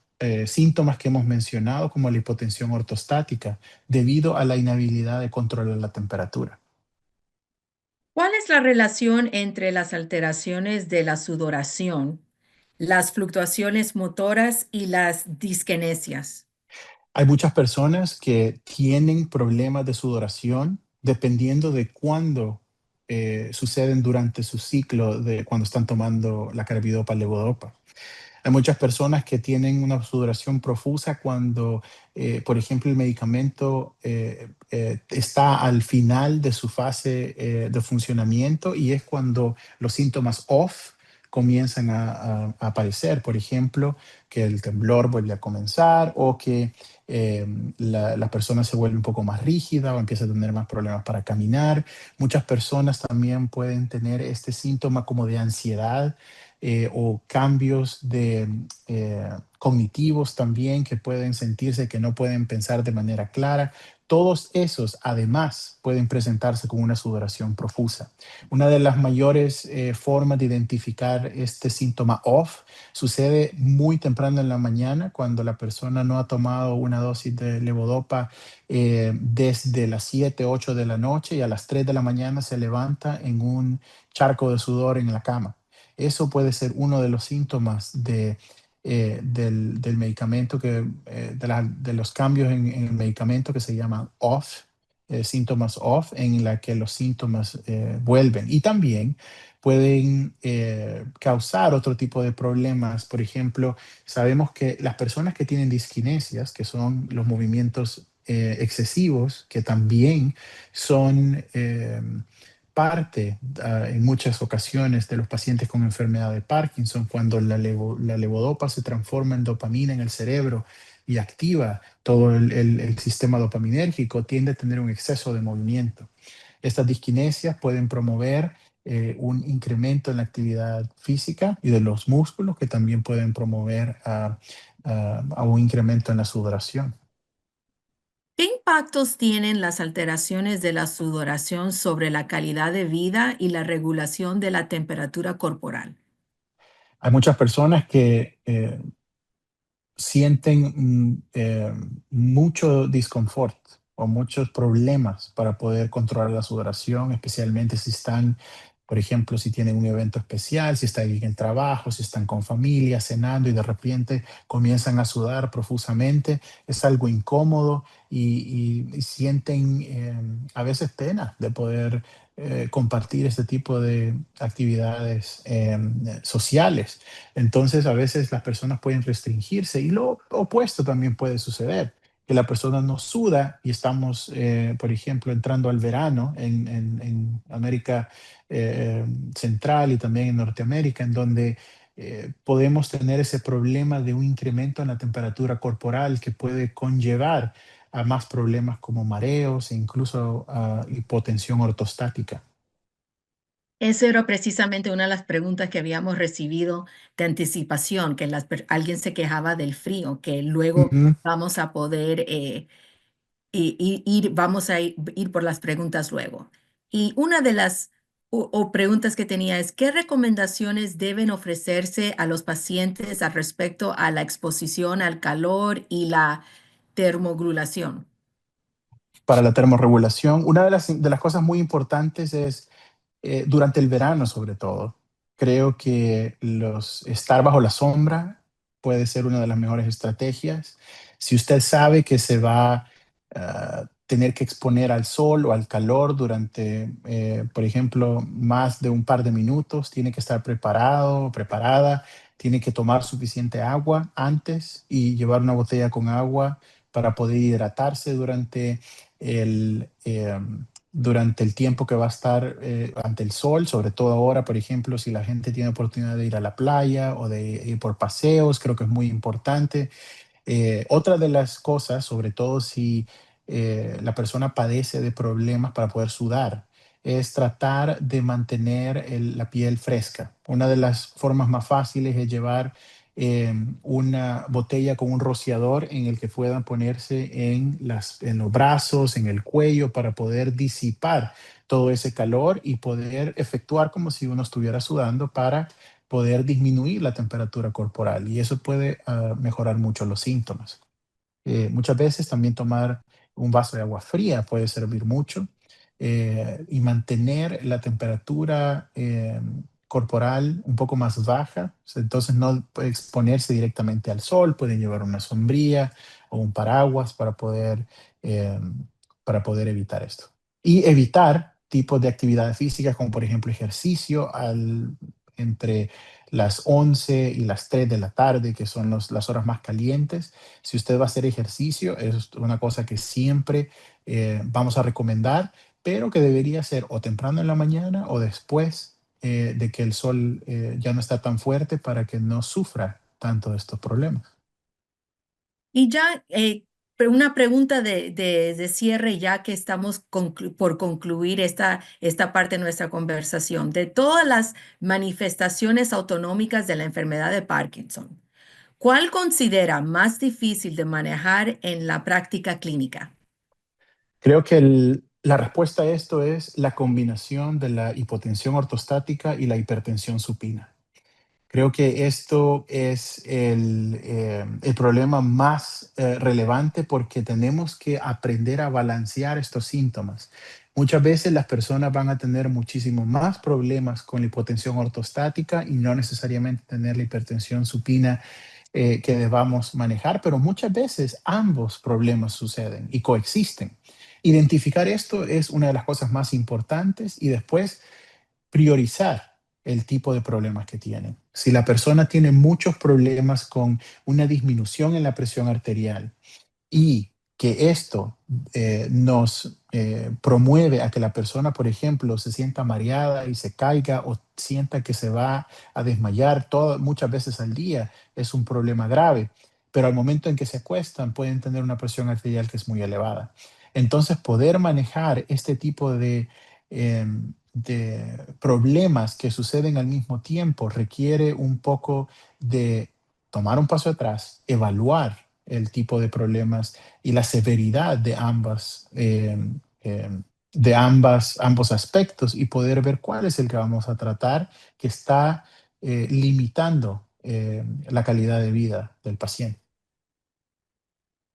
síntomas que hemos mencionado, como la hipotensión ortostática, debido a la inhabilidad de controlar la temperatura. ¿Cuál es la relación entre las alteraciones de la sudoración, las fluctuaciones motoras y las disquinesias? Hay muchas personas que tienen problemas de sudoración dependiendo de cuándo suceden durante su ciclo de cuando están tomando la carbidopa levodopa. Hay muchas personas que tienen una sudoración profusa cuando, por ejemplo, el medicamento está al final de su fase de funcionamiento y es cuando los síntomas off comienzan a aparecer. Por ejemplo, que el temblor vuelve a comenzar o que la persona se vuelve un poco más rígida o empieza a tener más problemas para caminar. Muchas personas también pueden tener este síntoma como de ansiedad o cambios cognitivos también que pueden sentirse que no pueden pensar de manera clara. Todos esos, además, pueden presentarse con una sudoración profusa. Una de las mayores formas de identificar este síntoma OFF sucede muy temprano en la mañana, cuando la persona no ha tomado una dosis de levodopa desde las 7, 8 de la noche y a las 3 de la mañana se levanta en un charco de sudor en la cama. Eso puede ser uno de los síntomas del medicamento, de los cambios en el medicamento que se llaman OFF, síntomas OFF, en la que los síntomas vuelven. Y también pueden causar otro tipo de problemas. Por ejemplo, sabemos que las personas que tienen disquinesias, que son los movimientos excesivos, que también son parte en muchas ocasiones de los pacientes con enfermedad de Parkinson, cuando la levodopa se transforma en dopamina en el cerebro y activa todo el sistema dopaminérgico, tiende a tener un exceso de movimiento. Estas disquinesias pueden promover un incremento en la actividad física y de los músculos, que también pueden promover a un incremento en la sudoración. ¿Qué impactos tienen las alteraciones de la sudoración sobre la calidad de vida y la regulación de la temperatura corporal? Hay muchas personas que sienten mucho disconfort o muchos problemas para poder controlar la sudoración, especialmente si están, por ejemplo, si tienen un evento especial, si están en el trabajo, si están con familia, cenando y de repente comienzan a sudar profusamente. Es algo incómodo y sienten a veces pena de poder compartir este tipo de actividades sociales. Entonces, a veces las personas pueden restringirse y lo opuesto también puede suceder, que la persona no suda y estamos, por ejemplo, entrando al verano en América Central y también en Norteamérica, en donde podemos tener ese problema de un incremento en la temperatura corporal que puede conllevar a más problemas como mareos e incluso a hipotensión ortostática. Esa era precisamente una de las preguntas que habíamos recibido de anticipación, que alguien se quejaba del frío, que luego Ujú. vamos a poder vamos a ir por las preguntas luego. Y una de las o preguntas que tenía es, ¿qué recomendaciones deben ofrecerse a los pacientes al respecto a la exposición al calor y la termogrulación? Para la termorregulación, una de las cosas muy importantes es durante el verano sobre todo. Creo que estar bajo la sombra puede ser una de las mejores estrategias. Si usted sabe que se va a tener que exponer al sol o al calor durante, por ejemplo, más de un par de minutos, tiene que estar preparado, preparada, tiene que tomar suficiente agua antes y llevar una botella con agua para poder hidratarse el, durante el tiempo que va a estar ante el sol, sobre todo ahora, por ejemplo, si la gente tiene oportunidad de ir a la playa o de ir por paseos, creo que es muy importante. Otra de las cosas, sobre todo si la persona padece de problemas para poder sudar, es tratar de mantener la piel fresca. Una de las formas más fáciles es llevar una botella con un rociador en el que puedan ponerse en los brazos, en el cuello, para poder disipar todo ese calor y poder efectuar como si uno estuviera sudando para poder disminuir la temperatura corporal y eso puede mejorar mucho los síntomas. Muchas veces también tomar un vaso de agua fría puede servir mucho y mantener la temperatura corporal un poco más baja. O sea, entonces no puede exponerse directamente al sol, pueden llevar una sombría o un paraguas eh, para poder evitar esto. Y evitar tipos de actividades físicas como por ejemplo ejercicio entre las 11 y las 3 de la tarde, que son las horas más calientes. Si usted va a hacer ejercicio, es una cosa que siempre vamos a recomendar, pero que debería ser o temprano en la mañana o después de que el sol ya no está tan fuerte para que no sufra tanto de estos problemas. Y ya, una pregunta de cierre, ya que estamos por concluir esta parte de nuestra conversación. De todas las manifestaciones autonómicas de la enfermedad de Parkinson, ¿cuál considera más difícil de manejar en la práctica clínica? Creo que la respuesta a esto es la combinación de la hipotensión ortostática y la hipertensión supina. Creo que esto es el problema más relevante porque tenemos que aprender a balancear estos síntomas. Muchas veces las personas van a tener muchísimo más problemas con la hipotensión ortostática y no necesariamente tener la hipertensión supina que debamos manejar, pero muchas veces ambos problemas suceden y coexisten. Identificar esto es una de las cosas más importantes y después priorizar el tipo de problemas que tienen. Si la persona tiene muchos problemas con una disminución en la presión arterial y que esto nos promueve a que la persona, por ejemplo, se sienta mareada y se caiga o sienta que se va a desmayar muchas veces al día, es un problema grave. Pero al momento en que se acuestan pueden tener una presión arterial que es muy elevada. Entonces, poder manejar este tipo de problemas que suceden al mismo tiempo requiere un poco de tomar un paso atrás, evaluar el tipo de problemas y la severidad ambos aspectos y poder ver cuál es el que vamos a tratar que está limitando la calidad de vida del paciente.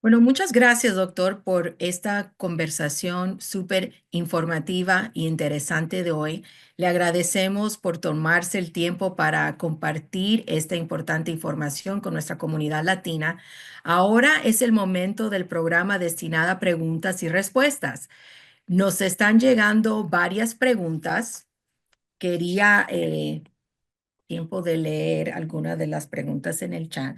Bueno, muchas gracias, doctor, por esta conversación súper informativa e interesante de hoy. Le agradecemos por tomarse el tiempo para compartir esta importante información con nuestra comunidad latina. Ahora es el momento del programa destinado a preguntas y respuestas. Nos están llegando varias preguntas. Quería tiempo de leer algunas de las preguntas en el chat.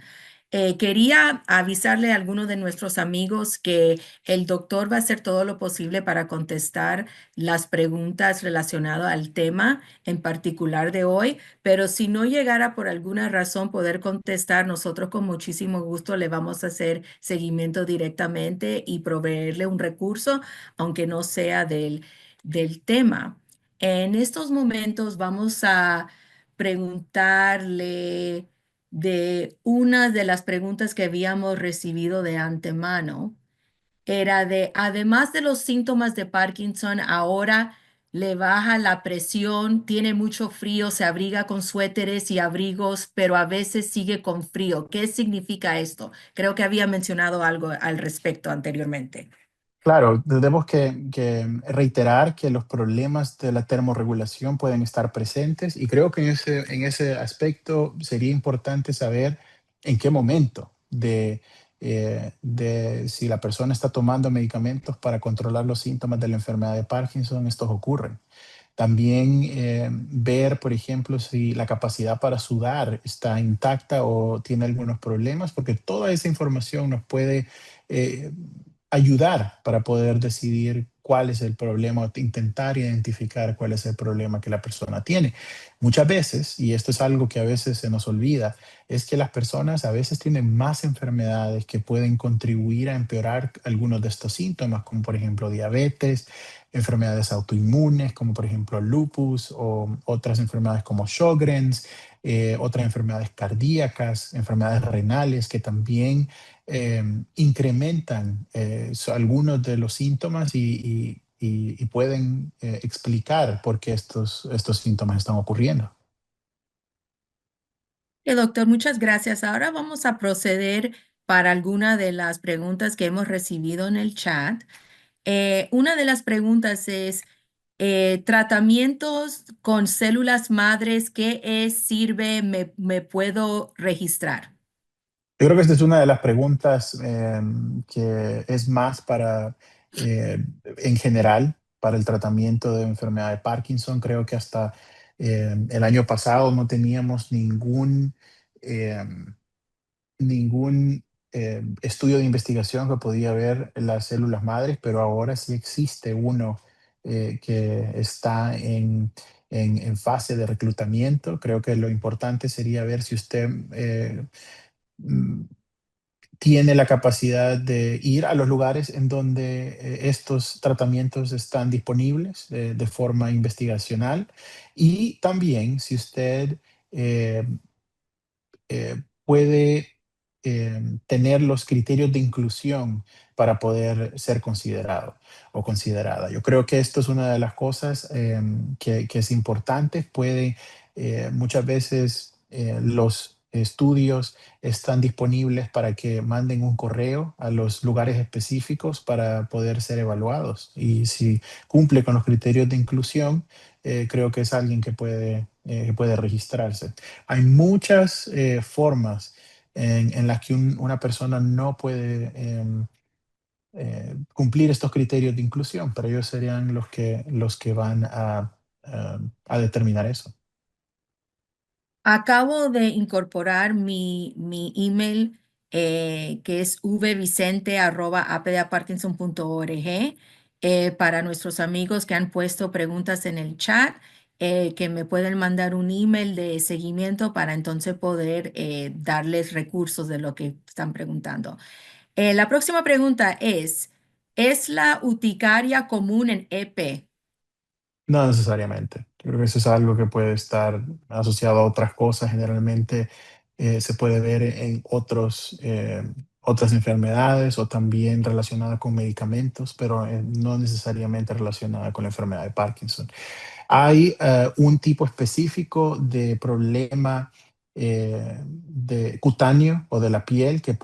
Quería avisarle a algunos de nuestros amigos que el doctor va a hacer todo lo posible para contestar las preguntas relacionadas al tema en particular de hoy, pero si no llegara por alguna razón poder contestar, nosotros con muchísimo gusto le vamos a hacer seguimiento directamente y proveerle un recurso, aunque no sea del tema. En estos momentos vamos a preguntarle de una de las preguntas que habíamos recibido de antemano. Era de, además de los síntomas de Parkinson, ahora le baja la presión, tiene mucho frío, se abriga con suéteres y abrigos, pero a veces sigue con frío. ¿Qué significa esto? Creo que había mencionado algo al respecto anteriormente. Claro, tenemos que reiterar que los problemas de la termorregulación pueden estar presentes y creo que en ese aspecto sería importante saber en qué momento de si la persona está tomando medicamentos para controlar los síntomas de la enfermedad de Parkinson, estos ocurren. También ver, por ejemplo, si la capacidad para sudar está intacta o tiene algunos problemas, porque toda esa información nos puede eh, ayudar para poder decidir cuál es el problema o intentar identificar cuál es el problema que la persona tiene. Muchas veces, y esto es algo que a veces se nos olvida, es que las personas a veces tienen más enfermedades que pueden contribuir a empeorar algunos de estos síntomas, como por ejemplo diabetes, enfermedades autoinmunes, como por ejemplo lupus o otras enfermedades como Sjögren's, otras enfermedades cardíacas, enfermedades renales que también incrementan algunos de los síntomas y pueden explicar por qué estos síntomas están ocurriendo. Doctor, muchas gracias. Ahora vamos a proceder para alguna de las preguntas que hemos recibido en el chat. Una de las preguntas es, tratamientos con células madres, ¿qué es? ¿Sirve? ¿Me puedo registrar? Yo creo que esta es una de las preguntas que es más en general, para el tratamiento de enfermedad de Parkinson. Creo que hasta el año pasado no teníamos eh, ningún estudio de investigación que podía ver las células madres, pero ahora sí existe uno que está en fase de reclutamiento. Creo que lo importante sería ver si usted mm, tiene la capacidad de ir a los lugares en donde estos tratamientos están disponibles de forma investigacional y también si usted eh, puede tener los criterios de inclusión para poder ser considerado o considerada. Yo creo que esto es una de las cosas que es importante. Muchas veces los estudios están disponibles para que manden un correo a los lugares específicos para poder ser evaluados. Y si cumple con los criterios de inclusión, creo que es alguien que puede registrarse. Hay muchas formas en las que una persona no puede cumplir estos criterios de inclusión, pero ellos serían los que van a determinar eso. Acabo de incorporar mi email, que es vvicente@apdaparkinson.org, para nuestros amigos que han puesto preguntas en el chat, que me pueden mandar un email de seguimiento para entonces poder darles recursos de lo que están preguntando. La próxima pregunta ¿es la urticaria común en EP? No necesariamente. Yo creo que eso es algo que puede estar asociado a otras cosas. Generalmente se puede ver en otras enfermedades o también relacionada con medicamentos, pero no necesariamente relacionada con la enfermedad de Parkinson. Hay un tipo específico de problema de cutáneo o de la piel que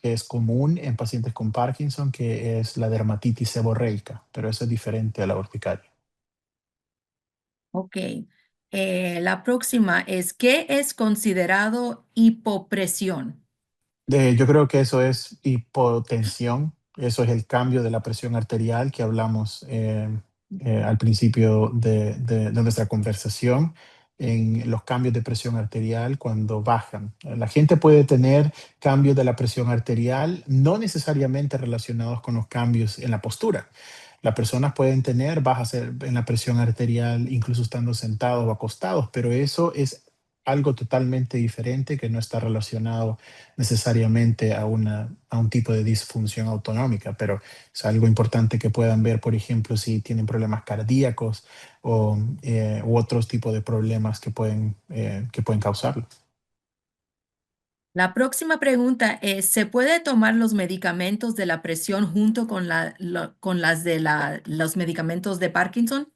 es común en pacientes con Parkinson, que es la dermatitis seborreica, pero eso es diferente a la urticaria. Ok. La próxima es, ¿qué es considerado hipopresión? Yo creo que eso es hipotensión, eso es el cambio de la presión arterial que hablamos al principio de nuestra conversación, en los cambios de presión arterial cuando bajan. La gente puede tener cambios de la presión arterial no necesariamente relacionados con los cambios en la postura. Las personas pueden tener bajas en la presión arterial incluso estando sentados o acostados, pero eso es algo totalmente diferente que no está relacionado necesariamente a un tipo de disfunción autonómica, pero es algo importante que puedan ver, por ejemplo, si tienen problemas cardíacos u otros tipos de problemas que pueden causarlo. La próxima pregunta es, ¿se puede tomar los medicamentos de la presión junto con con las de los medicamentos de Parkinson?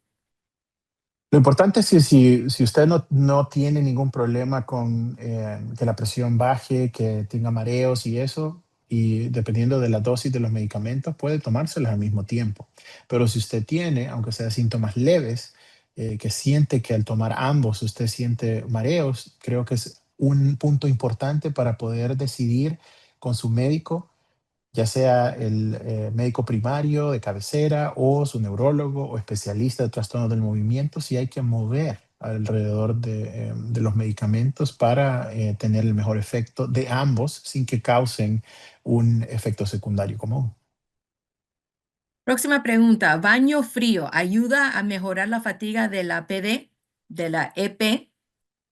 Lo importante es que si usted no tiene ningún problema con que la presión baje, que tenga mareos y eso, y dependiendo de la dosis de los medicamentos, puede tomárselos al mismo tiempo. Pero si usted tiene, aunque sea síntomas leves, que siente que al tomar ambos usted siente mareos, creo que es un punto importante para poder decidir con su médico, ya sea el médico primario de cabecera o su neurólogo o especialista de trastornos del movimiento, si hay que mover alrededor de los medicamentos para tener el mejor efecto de ambos sin que causen un efecto secundario común. Próxima pregunta. ¿Baño frío ayuda a mejorar la fatiga de la PD, de la EP?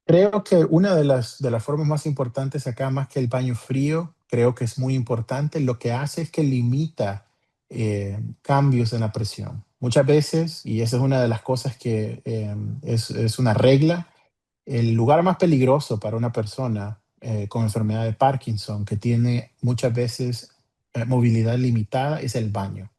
Creo que una de las formas más importantes acá, más que el baño frío, creo que es muy importante, lo que hace es que limita cambios en la presión. Muchas veces, y esa es una de las cosas que es una regla, el lugar más peligroso para una persona con enfermedad de Parkinson, que tiene muchas veces movilidad limitada, es el baño.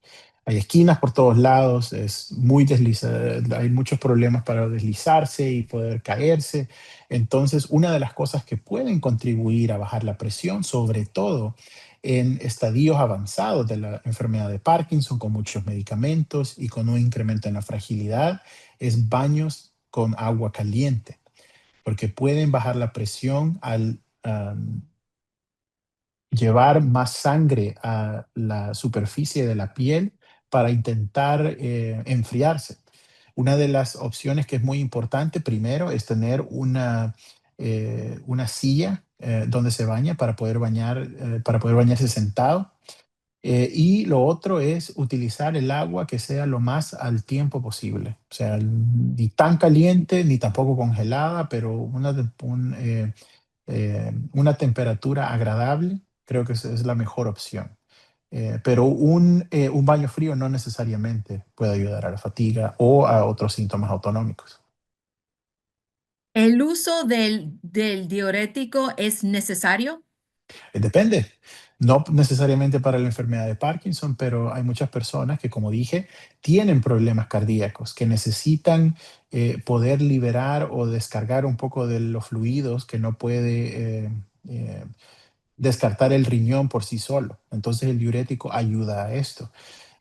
Hay esquinas por todos lados, es muy hay muchos problemas para deslizarse y poder caerse. Entonces, una de las cosas que pueden contribuir a bajar la presión, sobre todo en estadios avanzados de la enfermedad de Parkinson, con muchos medicamentos y con un incremento en la fragilidad, es baños con agua caliente, porque pueden bajar la presión al llevar más sangre a la superficie de la piel para intentar enfriarse. Una de las opciones que es muy importante primero es tener una silla donde se baña para poder bañarse sentado. Y lo otro es utilizar el agua que sea lo más al tiempo posible. O sea, ni tan caliente ni tampoco congelada, pero una temperatura agradable, creo que esa es la mejor opción. Pero un baño frío no necesariamente puede ayudar a la fatiga o a otros síntomas autonómicos. ¿El uso del diurético es necesario? Depende, no necesariamente para la enfermedad de Parkinson, pero hay muchas personas que, como dije, tienen problemas cardíacos, que necesitan poder liberar o descargar un poco de los fluidos que no puede eh, descartar el riñón por sí solo. Entonces el diurético ayuda a esto.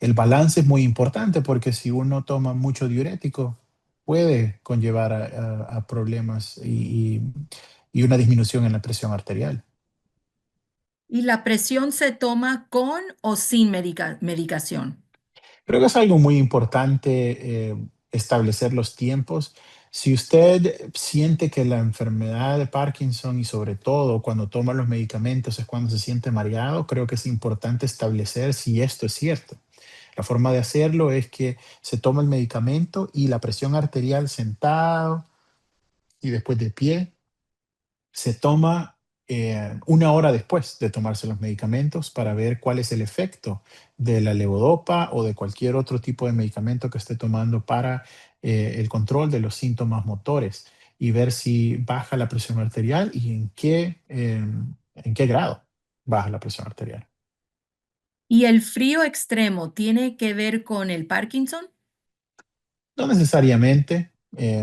El balance es muy importante porque si uno toma mucho diurético puede conllevar a problemas y una disminución en la presión arterial. ¿Y la presión se toma con o sin medicación? Creo que es algo muy importante establecer los tiempos. Si usted siente que la enfermedad de Parkinson y sobre todo cuando toma los medicamentos es cuando se siente mareado, creo que es importante establecer si esto es cierto. La forma de hacerlo es que se toma el medicamento y la presión arterial sentado y después de pie se toma una hora después de tomarse los medicamentos para ver cuál es el efecto de la levodopa o de cualquier otro tipo de medicamento que esté tomando para el control de los síntomas motores y ver si baja la presión arterial y en qué grado baja la presión arterial. ¿Y el frío extremo tiene que ver con el Parkinson? No necesariamente.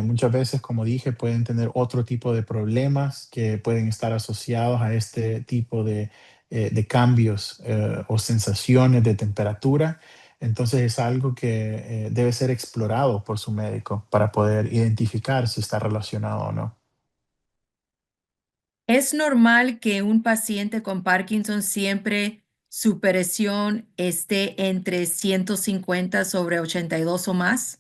Muchas veces, como dije, pueden tener otro tipo de problemas que pueden estar asociados a este tipo de cambios o sensaciones de temperatura. Entonces es algo que debe ser explorado por su médico para poder identificar si está relacionado o no. ¿Es normal que un paciente con Parkinson siempre su presión esté entre 150 sobre 82 o más?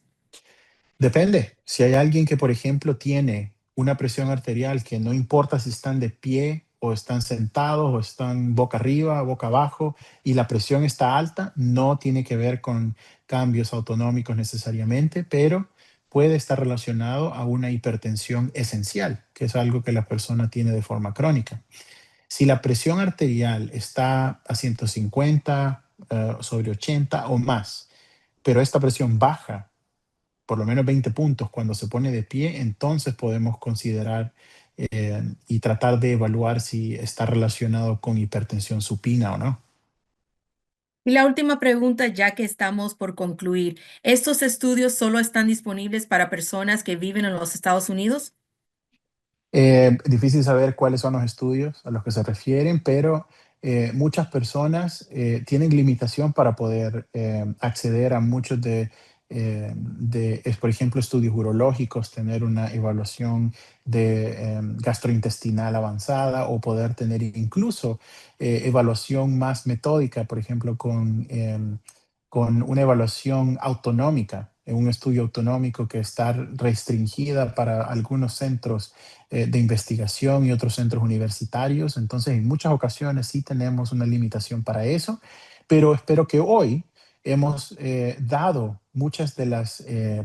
Depende. Si hay alguien que, por ejemplo, tiene una presión arterial que no importa si están de pie o están sentados o están boca arriba, boca abajo, y la presión está alta, no tiene que ver con cambios autonómicos necesariamente, pero puede estar relacionado a una hipertensión esencial, que es algo que la persona tiene de forma crónica. Si la presión arterial está a 150 sobre 80 o más, pero esta presión baja por lo menos 20 puntos cuando se pone de pie, entonces podemos considerar y tratar de evaluar si está relacionado con hipertensión supina o no. Y la última pregunta, ya que estamos por concluir, ¿estos estudios solo están disponibles para personas que viven en los Estados Unidos? Difícil saber cuáles son los estudios a los que se refieren, pero muchas personas tienen limitación para poder acceder a muchos por ejemplo, estudios urológicos, tener una evaluación de gastrointestinal avanzada o poder tener incluso evaluación más metódica, por ejemplo, con una evaluación autonómica, un estudio autonómico que está restringida para algunos centros de investigación y otros centros universitarios. Entonces, en muchas ocasiones sí tenemos una limitación para eso, pero espero que hoy hemos dado muchas de las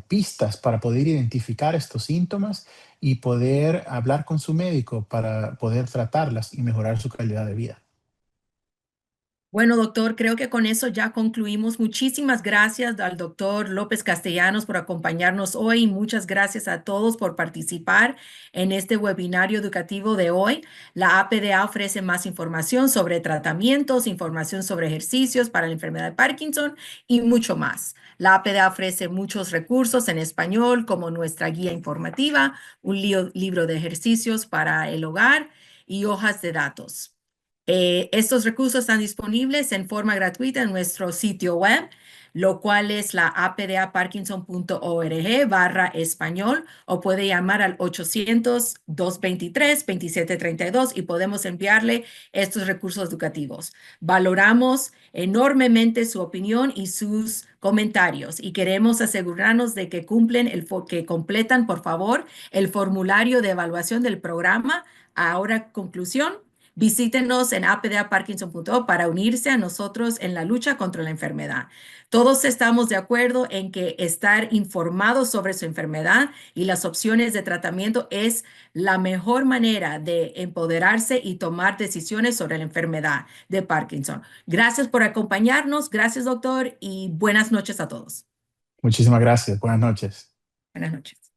pistas para poder identificar estos síntomas y poder hablar con su médico para poder tratarlas y mejorar su calidad de vida. Bueno, doctor, creo que con eso ya concluimos. Muchísimas gracias al doctor López Castellanos por acompañarnos hoy. Muchas gracias a todos por participar en este webinario educativo de hoy. La APDA ofrece más información sobre tratamientos, información sobre ejercicios para la enfermedad de Parkinson y mucho más. La APDA ofrece muchos recursos en español, como nuestra guía informativa, un libro de ejercicios para el hogar y hojas de datos. Estos recursos están disponibles en forma gratuita en nuestro sitio web, lo cual es la apdaparkinson.org/español, o puede llamar al 800-223-2732 y podemos enviarle estos recursos educativos. Valoramos enormemente su opinión y sus comentarios y queremos asegurarnos de que que completan, por favor, el formulario de evaluación del programa. Ahora, conclusión. Visítenos en apdaparkinson.org para unirse a nosotros en la lucha contra la enfermedad. Todos estamos de acuerdo en que estar informados sobre su enfermedad y las opciones de tratamiento es la mejor manera de empoderarse y tomar decisiones sobre la enfermedad de Parkinson. Gracias por acompañarnos. Gracias, doctor, y buenas noches a todos. Muchísimas gracias. Buenas noches. Buenas noches.